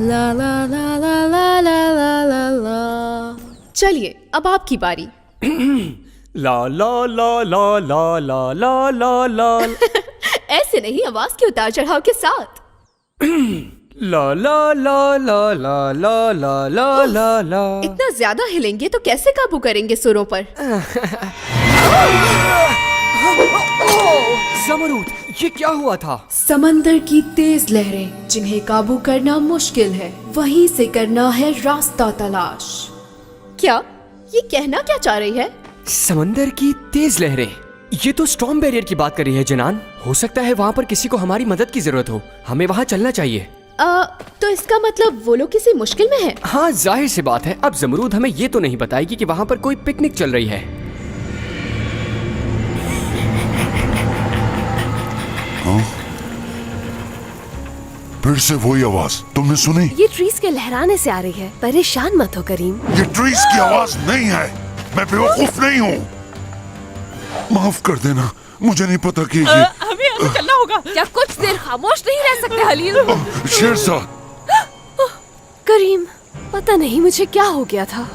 ला ला ला ला ला ला ला ला ला। चलिए, अब आपकी बारी। ला ला ला ला ला ला ला ला ला। ऐसे नहीं, आवाज के उतार चढ़ाव के साथ। ला ला ला ला ला ला ला ला ला ला। इतना ज्यादा हिलेंगे तो कैसे काबू करेंगे सुरों पर? ज़मरूद, ये क्या हुआ था? समंदर की तेज लहरें जिन्हें काबू करना मुश्किल है, वहीं से करना है रास्ता तलाश। क्या ये कहना क्या चाह रही है? समंदर की तेज लहरें, ये तो स्टॉर्म बैरियर की बात कर रही है जनान। हो सकता है वहाँ पर किसी को हमारी मदद की जरूरत हो, हमें वहाँ चलना चाहिए। तो इसका मतलब वो लोग किसी मुश्किल में हैं? हाँ, जाहिर सी बात है। अब ज़मरूद हमें ये तो नहीं बताएगी कि वहाँ पर कोई पिकनिक चल रही है। हाँ? फिर से वही आवाज तुमने सुनी? ये ट्रीज के लहराने से आ रही है। परेशान मत हो करीम। ये ट्रीज की आवाज नहीं है, मैं बेवकूफ नहीं हूँ। माफ कर देना, मुझे नहीं पता कि ये हमें यहाँ चलना होगा। क्या कुछ देर खामोश नहीं रह सकते हलील? शेरशाह। करीम, पता नहीं मुझे क्या हो गया था।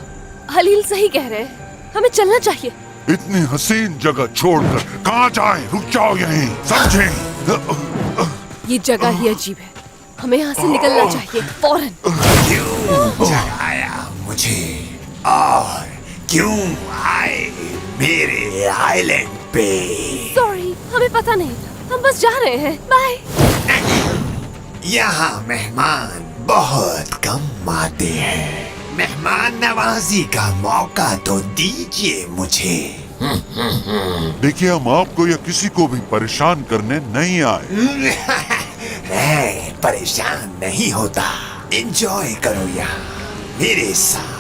हलील सही कह रहे हैं, हमें चलना चाहिए। इतनी हसीन जगह छोड़कर कहाँ जाएं? रुक जाओ यहीं, समझे? ये जगह ही अजीब है, हमें यहाँ से निकलना चाहिए फौरन। क्यों जगाया मुझे और क्यों आए मेरे आइलैंड पे? सॉरी, हमें पता नहीं था, हम बस जा रहे हैं। बाय। यहाँ मेहमान बहुत कम आते हैं, मेहमान नवाजी का मौका तो दीजिए मुझे। देखिए, हम आपको या किसी को भी परेशान करने नहीं आए। परेशान नहीं होता, एंजॉय करो यहाँ मेरे साथ।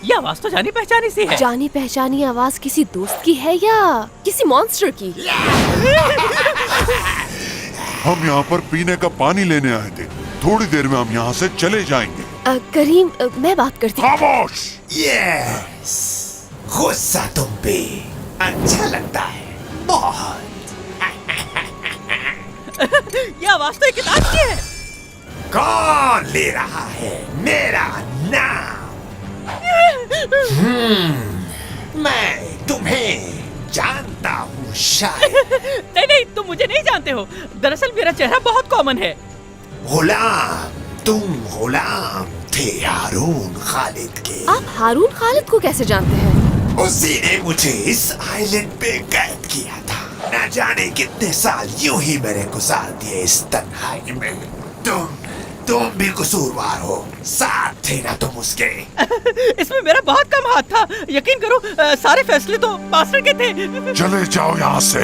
ये आवाज तो जानी पहचानी सी है। जानी पहचानी आवाज किसी दोस्त की है या किसी मॉन्स्टर की? हम यहाँ पर पीने का पानी लेने आए थे, थोड़ी देर में हम यहाँ से चले जाएंगे। करीम, मैं बात करती हूँ। खामोश। यस, गुस्सा तुम पे अच्छा लगता है बहुत। ये आवाज तो एक किताब की है। कौन ले रहा है मेरा नाम? मैं तुम्हें जानता हूँ शायद। नहीं, तुम मुझे नहीं जानते हो। दरअसल मेरा चेहरा बहुत कॉमन है। गुलाम, तुम गुलाम थे हारून खालिद के। आप हारून खालिद को कैसे जानते हैं? उसी ने मुझे इस आइलैंड पे कैद किया था। न जाने कितने साल यूं ही मैंने गुजार दिए इस तन्हाई में। तुम भी कसूरवार हो, साथ थे ना तुम उसके। इसमें मेरा बहुत कम हाथ था। यकीन करो, सारे फैसले तो मास्टर के थे। चले जाओ यहाँ से।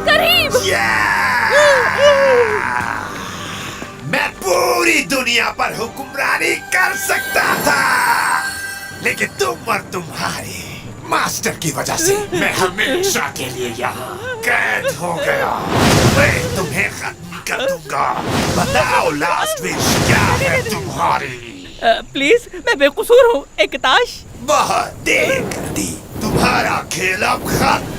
करीम! मैं पूरी दुनिया पर हुक्मरानी कर सकता था, लेकिन तुम और तुम्हारे मास्टर की वजह से मैं हमेशा के लिए यहाँ कैद हो गया। मैं तुम्हें खत्म कर दूंगा। बताओ लास्ट विश क्या है तुम्हारी? प्लीज, मैं बेकसूर हूँ, एक ताश। बहुत देर कर दी, तुम्हारा खेल अब खत्म।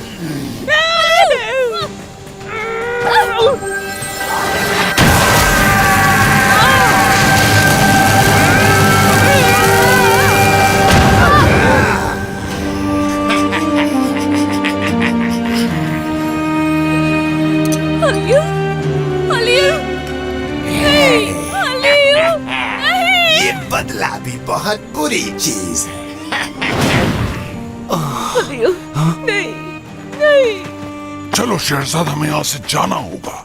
ये बदला भी बहुत बुरी चीज है। नहीं। चलो शहजाद, हमें यहाँ से जाना होगा।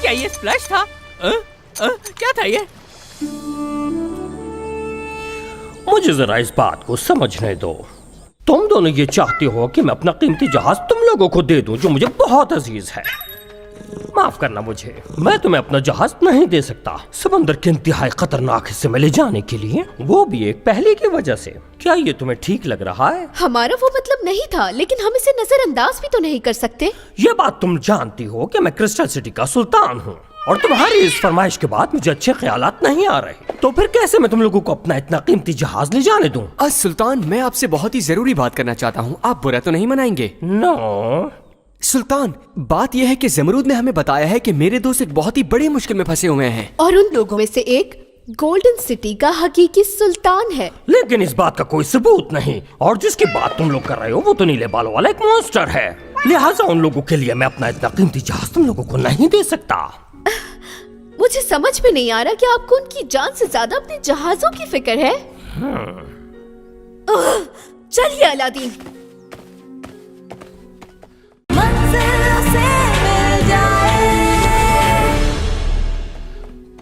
क्या ये स्प्लैश था? क्या था ये? मुझे जरा इस बात को समझने दो। तुम दोनों ये चाहते हो कि मैं अपना कीमती जहाज तुम लोगों को दे दूं, जो मुझे बहुत अजीज है। माफ करना मुझे, मैं तुम्हें अपना जहाज नहीं दे सकता समंदर के इंतहाई खतरनाक हिस्से में ले जाने के लिए, वो भी एक पहले की वजह से। क्या ये तुम्हें ठीक लग रहा है? हमारा वो मतलब नहीं था, लेकिन हम इसे नजरअंदाज भी तो नहीं कर सकते। ये बात तुम जानती हो कि मैं क्रिस्टल सिटी का सुल्तान हूँ, और तुम्हारी इस फरमाइश के बाद मुझे अच्छे ख्यालात नहीं आ रहे। तो फिर कैसे मैं तुम लोगों को अपना इतना कीमती जहाज ले जाने दूं? सुल्तान, मैं आपसे बहुत ही जरूरी बात करना चाहता हूँ। आप बुरा तो नहीं मनाएंगे? नो सुल्तान, बात यह है कि जमरूद ने हमें बताया है कि मेरे दोस्त एक बहुत ही बड़ी मुश्किल में फंसे हुए हैं, और उन लोगों में से एक गोल्डन सिटी का हकीकी सुल्तान है। लेकिन इस बात का कोई सबूत नहीं, और जिसकी बात तुम लोग कर रहे हो वो तो नीले बालों वाला एक मॉन्स्टर है। लिहाजा उन लोगों के लिए मैं अपना इतना कीमती जहाज तुम लोगों को नहीं दे सकता। मुझे समझ में नहीं आ रहा कि आपको उनकी जान से ज्यादा अपने जहाजों की फिक्र है। चलिए अलादीन।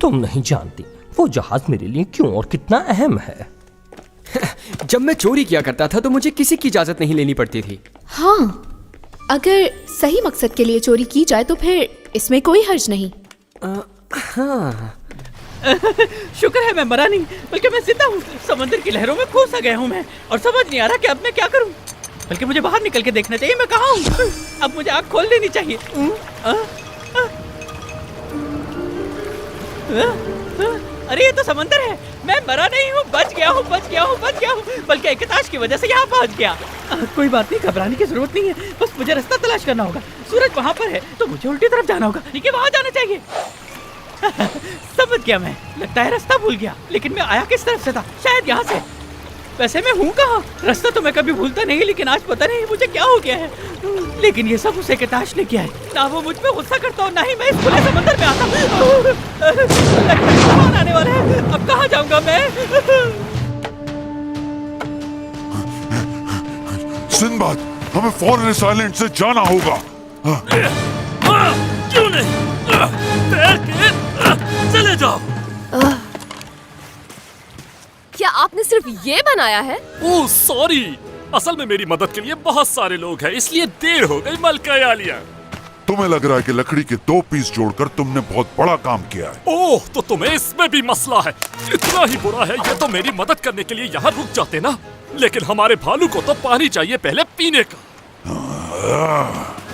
तुम नहीं जानती वो जहाज मेरे लिए क्यों और कितना अहम है। जब मैं चोरी किया करता था तो मुझे किसी की इजाजत नहीं लेनी पड़ती थी। हाँ, अगर सही मकसद के लिए चोरी की जाए तो फिर इसमें कोई हर्ज नहीं। हाँ। शुक्र है मैं मरा नहीं, बल्कि मैं जिंदा हूँ। समंदर की लहरों में खो सा गया हूँ मैं, और समझ नहीं आ रहा कि अब मैं क्या करूँ। बल्कि मुझे बाहर निकल के देखना चाहिए मैं कहाँ हूँ। अब मुझे आँख खोल देनी चाहिए। अरे ये तो समंदर है। मैं मरा नहीं हूँ, बच गया हूँ, बल्कि एकताश की वजह से यहाँ पहुँच गया। कोई बात नहीं, घबराने की जरूरत नहीं है। बस मुझे रास्ता तलाश करना होगा। सूरज वहाँ पर है तो मुझे उल्टी तरफ जाना होगा, ठीक है? वहाँ जाना चाहिए। समझ गया मैं। लगता है रास्ता भूल गया, लेकिन मैं आया किस तरफ से था? शायद यहाँ से। वैसे मैं हूँ कहाँ? रास्ता तो मैं कभी भूलता नहीं, लेकिन आज पता नहीं मुझे क्या हो गया है। लेकिन ये सब उसे एकताश ने किया है। ना वो मुझ पे गुस्सा करता हो, ना ही मैं इस खुले समंदर में आता हूँ। कौन आने वाला है? अब कहाँ जाऊँगा मैं? सिंदबाद, हमें फौरन इस आइलैंड से जाना होगा। क्यों नहीं? चले जाओ। क्या आपने सिर्फ ये बनाया है? ओह सॉरी, असल में मेरी मदद के लिए बहुत सारे लोग हैं, इसलिए देर हो गई मलका आलिया। तुम्हें लग रहा है कि लकड़ी के 2 पीस जोड़कर तुमने बहुत बड़ा काम किया है। ओह, तो तुम्हें इसमें भी मसला है। इतना ही बुरा है ये तो मेरी मदद करने के लिए यहाँ रुक जाते ना, लेकिन हमारे भालू को तो पानी चाहिए पहले पीने का।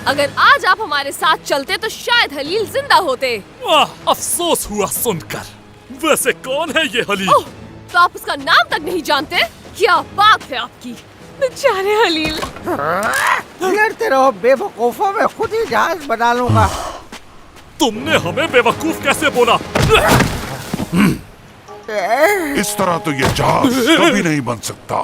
अगर आज आप हमारे साथ चलते तो शायद हलील जिंदा होते। अफसोस हुआ सुनकर। वैसे कौन है ये हलील? ओह, तो आप उसका नाम तक नहीं जानते? क्या बात है आपकी, बेचारे हलील। लड़ते रहो बेवकूफों, में खुद ही जहाज बना लूंगा। तुमने हमें बेवकूफ कैसे बोला? इस तरह तो ये जहाज कभी नहीं बन सकता,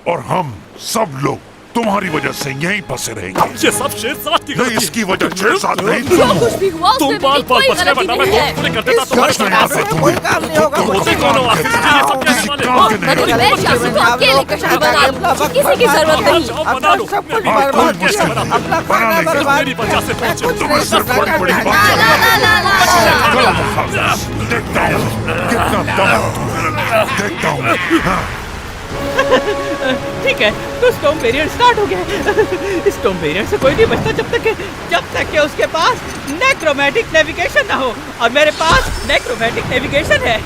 और हम सब लोग तुम्हारी वजह से यहीं फंसे रहेंगे। ये सब शेरशाद की नहीं, इसकी वजह शेरशाद नहीं, जो कुछ भी हुआ तुम बाल बाल बचने वरना मैं दोस्त पूरे कर देता तुम्हारे साथ। कोई काम नहीं होगा। होते कौन हो आखिर? ये सब क्या वाले हो? मैं शासू को अकेले कश्ती बना लूं, किसी की जरूरत नहीं। बना लो, सब कुछ बर्बाद किया, अपना खाना बर्बाद मेरी वजह से पहुंचे। तुम्हें सिर्फ बड़ी बड़ी बात देखता हूँ कितना दम है तुम्हें, देखता हूँ। ठीक है, तो स्टॉर्म बैरियर स्टार्ट हो गया। स्टॉर्म बैरियर से कोई नहीं बचता जब तक कि उसके पास नेक्रोमैटिक नेविगेशन ना हो, और मेरे पास नेक्रोमैटिक नेविगेशन है।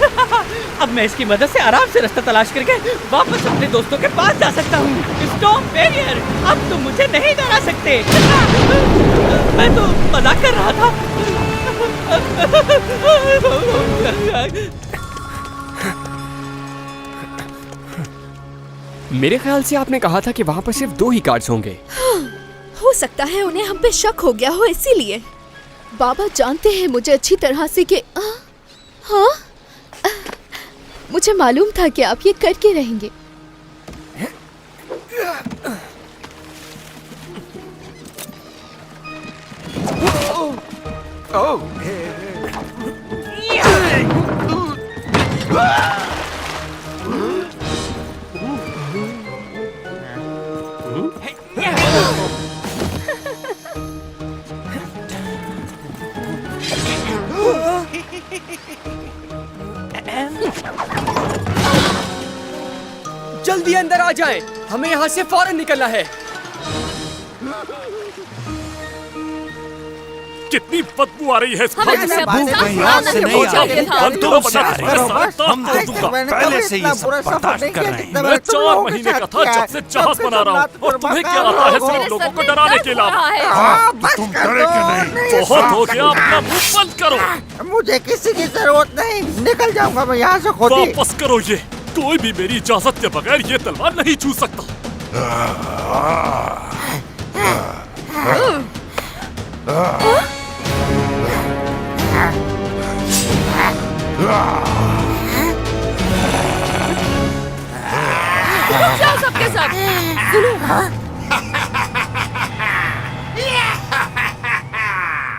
अब मैं इसकी मदद से आराम से रास्ता तलाश करके वापस अपने दोस्तों के पास जा सकता हूँ। स्टॉर्म बैरियर, अब तुम मुझे नहीं डरा सकते। मैं तो मजाक कर रहा था। मेरे ख्याल से आपने कहा था कि वहाँ पर सिर्फ 2 ही गार्ड्स होंगे। हो सकता है उन्हें हम पे शक हो गया हो, इसीलिए। बाबा जानते हैं मुझे अच्छी तरह से कि हाँ, मुझे मालूम था कि आप ये करके रहेंगे। जल्दी अंदर आ जाएं, हमें यहाँ से फौरन निकलना है। कितनी बदबू आ रही है इस हमें खाने से। अपने साथ से नहीं पहले से ये सब बर्दाश्त कर रहे हैं। मैं 4 महीने का था जब से जहाज बना रहा हूँ, और तुम्हें क्या आता है सिर्फ लोगों को डराने के अलावा? तुम डरे कि नहीं? बहुत हो गया, अपना मुंह बंद करो। मुझे किसी की जरूरत नहीं, निकल जाऊंगा मैं यहाँ से खुद ही। वापस करो ये, कोई भी मेरी इजाजत के बगैर ये तलवार नहीं छू सकता। जाओ सबके सब,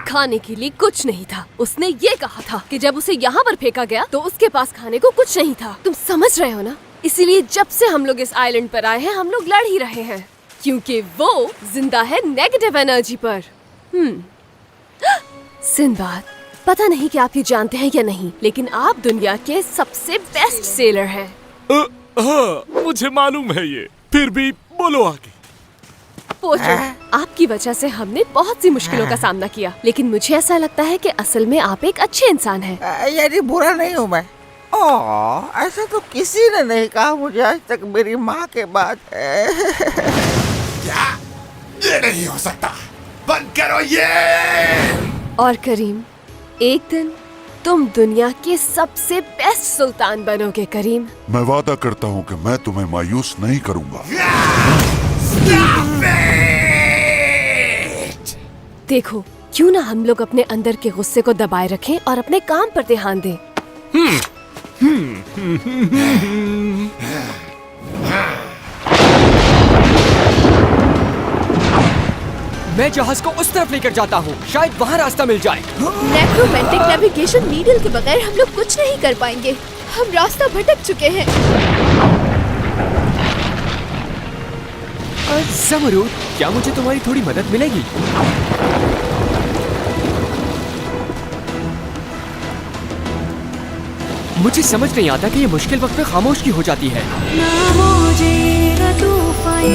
खाने के लिए कुछ नहीं था। उसने ये कहा था कि जब उसे यहाँ पर फेंका गया तो उसके पास खाने को कुछ नहीं था। तुम समझ रहे हो ना? इसीलिए जब से हम लोग इस आइलैंड पर आए हैं हम लोग लड़ ही रहे हैं, क्योंकि वो जिंदा है नेगेटिव एनर्जी पर। सिंबाद, पता नहीं कि आप ये जानते हैं या नहीं, लेकिन आप दुनिया के सबसे बेस्ट सेलर हैं। हाँ, मुझे मालूम है ये, फिर भी बोलो आगे। पोचर, आपकी वजह से हमने बहुत सी मुश्किलों का सामना किया, लेकिन मुझे ऐसा लगता है कि असल में आप एक अच्छे इंसान हैं। यानी बुरा नहीं हूँ मैं। ऐसा तो किसी ने नहीं कहा मुझे आज तक, मेरी माँ के बाद। क्या? ये नहीं हो सकता, बंद करो ये। और करीम, एक दिन तुम दुनिया के सबसे बेस्ट सुल्तान बनोगे करीम। मैं वादा करता हूँ कि मैं तुम्हें मायूस नहीं करूँगा। देखो, क्यों ना हम लोग अपने अंदर के गुस्से को दबाए रखें और अपने काम पर ध्यान दें। मैं जहाज को उस तरफ लेकर जाता हूँ, शायद वहाँ रास्ता मिल जाए। नेक्रोमैंटिक नेविगेशन नीडल के बगैर हम लोग कुछ नहीं कर पाएंगे। हम रास्ता भटक चुके हैं। ज़मरूद, क्या मुझे तुम्हारी थोड़ी मदद मिलेगी? मुझे समझ नहीं आता कि ये मुश्किल वक्त में खामोश क्यों हो जाती है। ना मुझे ना तूफान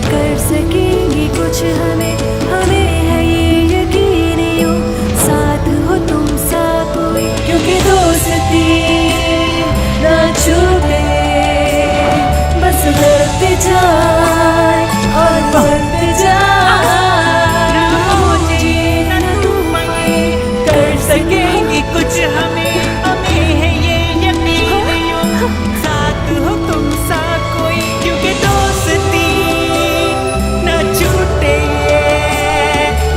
कर सकेंगे कुछ हमें, हमें है ये यकीन यूं साथ हो तुम साथ कोई, क्योंकि दोस्ती ना छूटे बस बढ़ते जाए और बढ़ते जाए। ना मुझे ना तूफान कर सकेंगे कुछ हमें, हमें है ये यकीन यूं साथ हो तुम साथ कोई, क्योंकि दोस्ती ना छूटे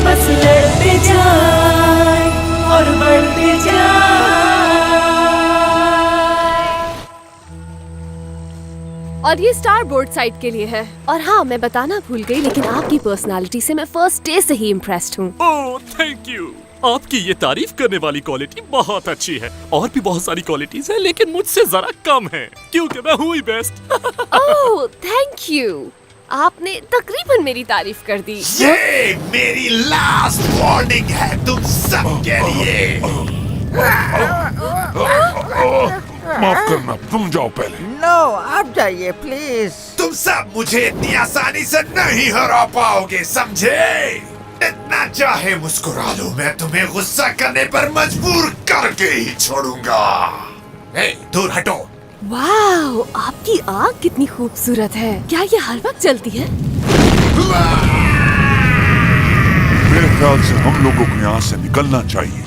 बस लड़ते जाए और बढ़ते जाए। और ये स्टार बोर्ड साइड के लिए है। और हाँ, मैं बताना भूल गई, लेकिन आपकी पर्सनालिटी से मैं फर्स्ट डे से ही इम्प्रेस्ड हूँ। Oh thank you. आपकी ये तारीफ करने वाली क्वालिटी बहुत अच्छी है। और भी बहुत सारी क्वालिटीज है, लेकिन मुझसे जरा कम है, क्योंकि मैं हूँ ही बेस्ट। ओह थैंक यू, आपने तकरीबन मेरी तारीफ कर दी। ये मेरी लास्ट वार्निंग है तुम सबके लिए। माफ करना, तुम जाओ पहले। नो, आप जाइए प्लीज। तुम सब मुझे इतनी आसानी से नहीं हरा पाओगे, समझे? इतना चाहे मुस्कुरा लो, मैं तुम्हें गुस्सा करने पर मजबूर करके ही छोड़ूंगा। दूर हटो। वाह, आपकी आँख कितनी खूबसूरत है। क्या ये हर वक्त जलती है? मेरे ख्याल से हम लोगों को यहाँ से निकलना चाहिए।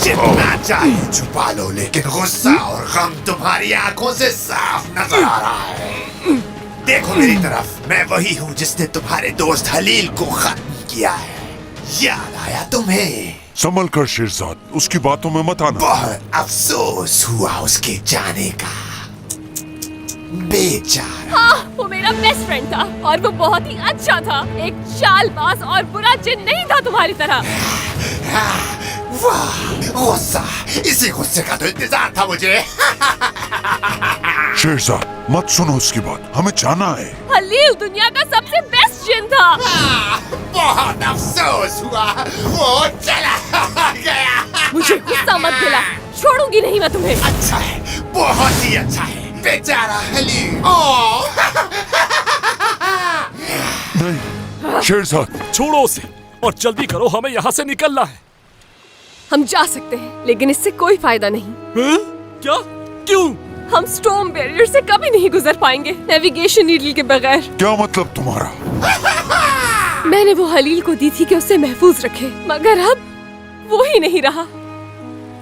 जितना चाहे छुपा लो, लेकिन गुस्सा और गम तुम्हारी आंखों से साफ नजर आ रहा है। देखो मेरी तरफ, मैं वही हूँ जिसने तुम्हारे दोस्त हलील को खत्म किया है। याद आया तुम्हें? संभल कर शेरजाद, उसकी बातों में मत आना। बहुत अफसोस हुआ उसके जाने का, बेचारा। हाँ, वो मेरा बेस्ट फ्रेंड था और वो बहुत ही अच्छा था। एक चालबाज और बुरा जिन नहीं था तुम्हारी तरह। वाह, गुस्सा, इसी गुस्से का तो इंतजार था मुझे। शेरजाद, मत सुनो उसकी बात, हमें जाना है। हलील दुनिया का सबसे बेस्ट जिन था। बहुत अफसोस हुआ, वो चला गया। मुझे गुस्सा मत दिला, छोड़ूंगी नहीं मैं तुम्हें। अच्छा है, बहुत ही अच्छा है, बेचारा हलील। नहीं शेरजाद, छोड़ो उसे और जल्दी करो, हमें यहाँ से निकलना है। हम जा सकते हैं, लेकिन इससे कोई फायदा नहीं। क्या? क्यों? हम स्टॉर्म बैरियर से कभी नहीं गुजर पाएंगे नेविगेशन नीडल के बगैर। क्या मतलब तुम्हारा? मैंने वो हलील को दी थी कि उसे महफूज रखे, मगर अब वो ही नहीं रहा।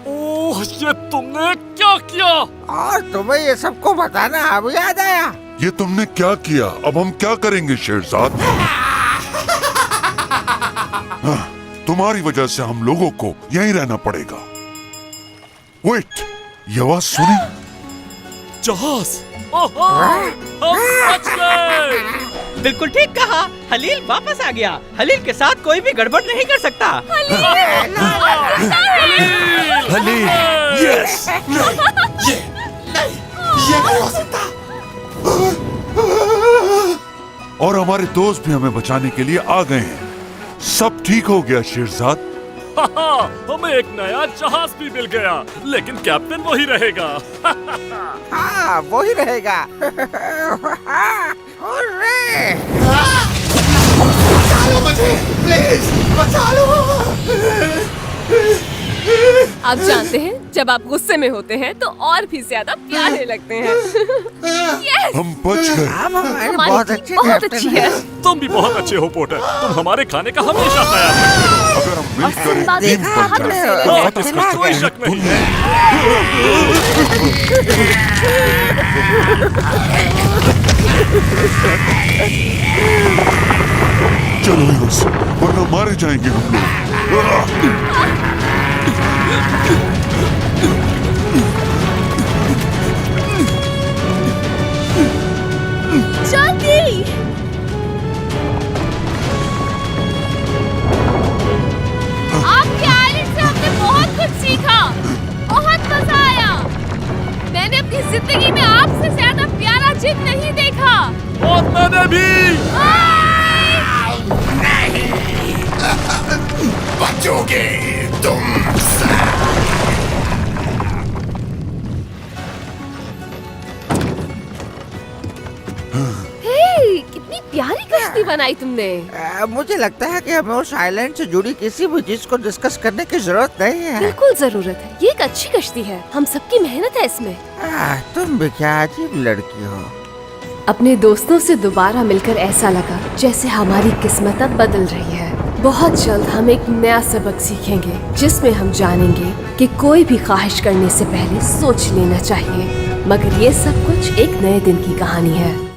ओह, ये तुमने क्या किया? और तुम्हें ये सबको बताना अब याद आया? ये तुमने क्या किया? अब हम क्या करेंगे शेरजाद? तुम्हारी वजह से हम लोगों को यहीं रहना पड़ेगा। वेट, ये आवाज सुनी? जहाज! ओहो, हम बच गए! बिल्कुल ठीक कहा, हलील वापस आ गया। हलील के साथ कोई भी गड़बड़ नहीं कर सकता। हलील! यस! नहीं, ये नहीं हो सकता। और हमारे दोस्त भी हमें बचाने के लिए आ गए हैं। सब ठीक हो गया शेरजाद। हमें एक नया जहाज भी मिल गया, लेकिन कैप्टन वही रहेगा। हाँ, वही रहेगा। बचा लो मुझे, प्लीज बचा लो। आप जानते हैं, जब आप गुस्से में होते हैं तो और भी ज्यादा प्यारे लगते हैं। yes! हम बच गए। हमारी बहुत टीम बहुत अच्छी है। तुम भी बहुत अच्छे हो पोटर, तुम हमारे खाने का हमेशा ख्याल रखो। अगर हम मिलकर एक बातें टीम बन बहुत जाए, अच्छी तो लगी। बात इसमें कोई शक नहीं है। चलो यहाँ से, वरना मारे जाएंगे हम लोग। जल्दी! आपके आइलैंड से हमने बहुत कुछ सीखा, बहुत मजा आया। मैंने अपनी जिंदगी में आपसे ज्यादा प्यारा जिन नहीं देखा। और मैंने भी। बचोगे तुम। कश्ती बनाई तुमने? मुझे लगता है कि हमें उस आइलैंड से जुड़ी किसी भी चीज को डिस्कस करने की जरूरत नहीं है। बिल्कुल जरूरत है, ये एक अच्छी कश्ती है, हम सबकी मेहनत है इसमें। तुम भी क्या अजीब लड़की हो। अपने दोस्तों से दोबारा मिलकर ऐसा लगा जैसे हमारी किस्मत अब बदल रही है। बहुत जल्द हम एक नया सबक सीखेंगे जिसमें हम जानेंगे कि कोई भी ख्वाहिश करने से पहले सोच लेना चाहिए। मगर ये सब कुछ एक नए दिन की कहानी है।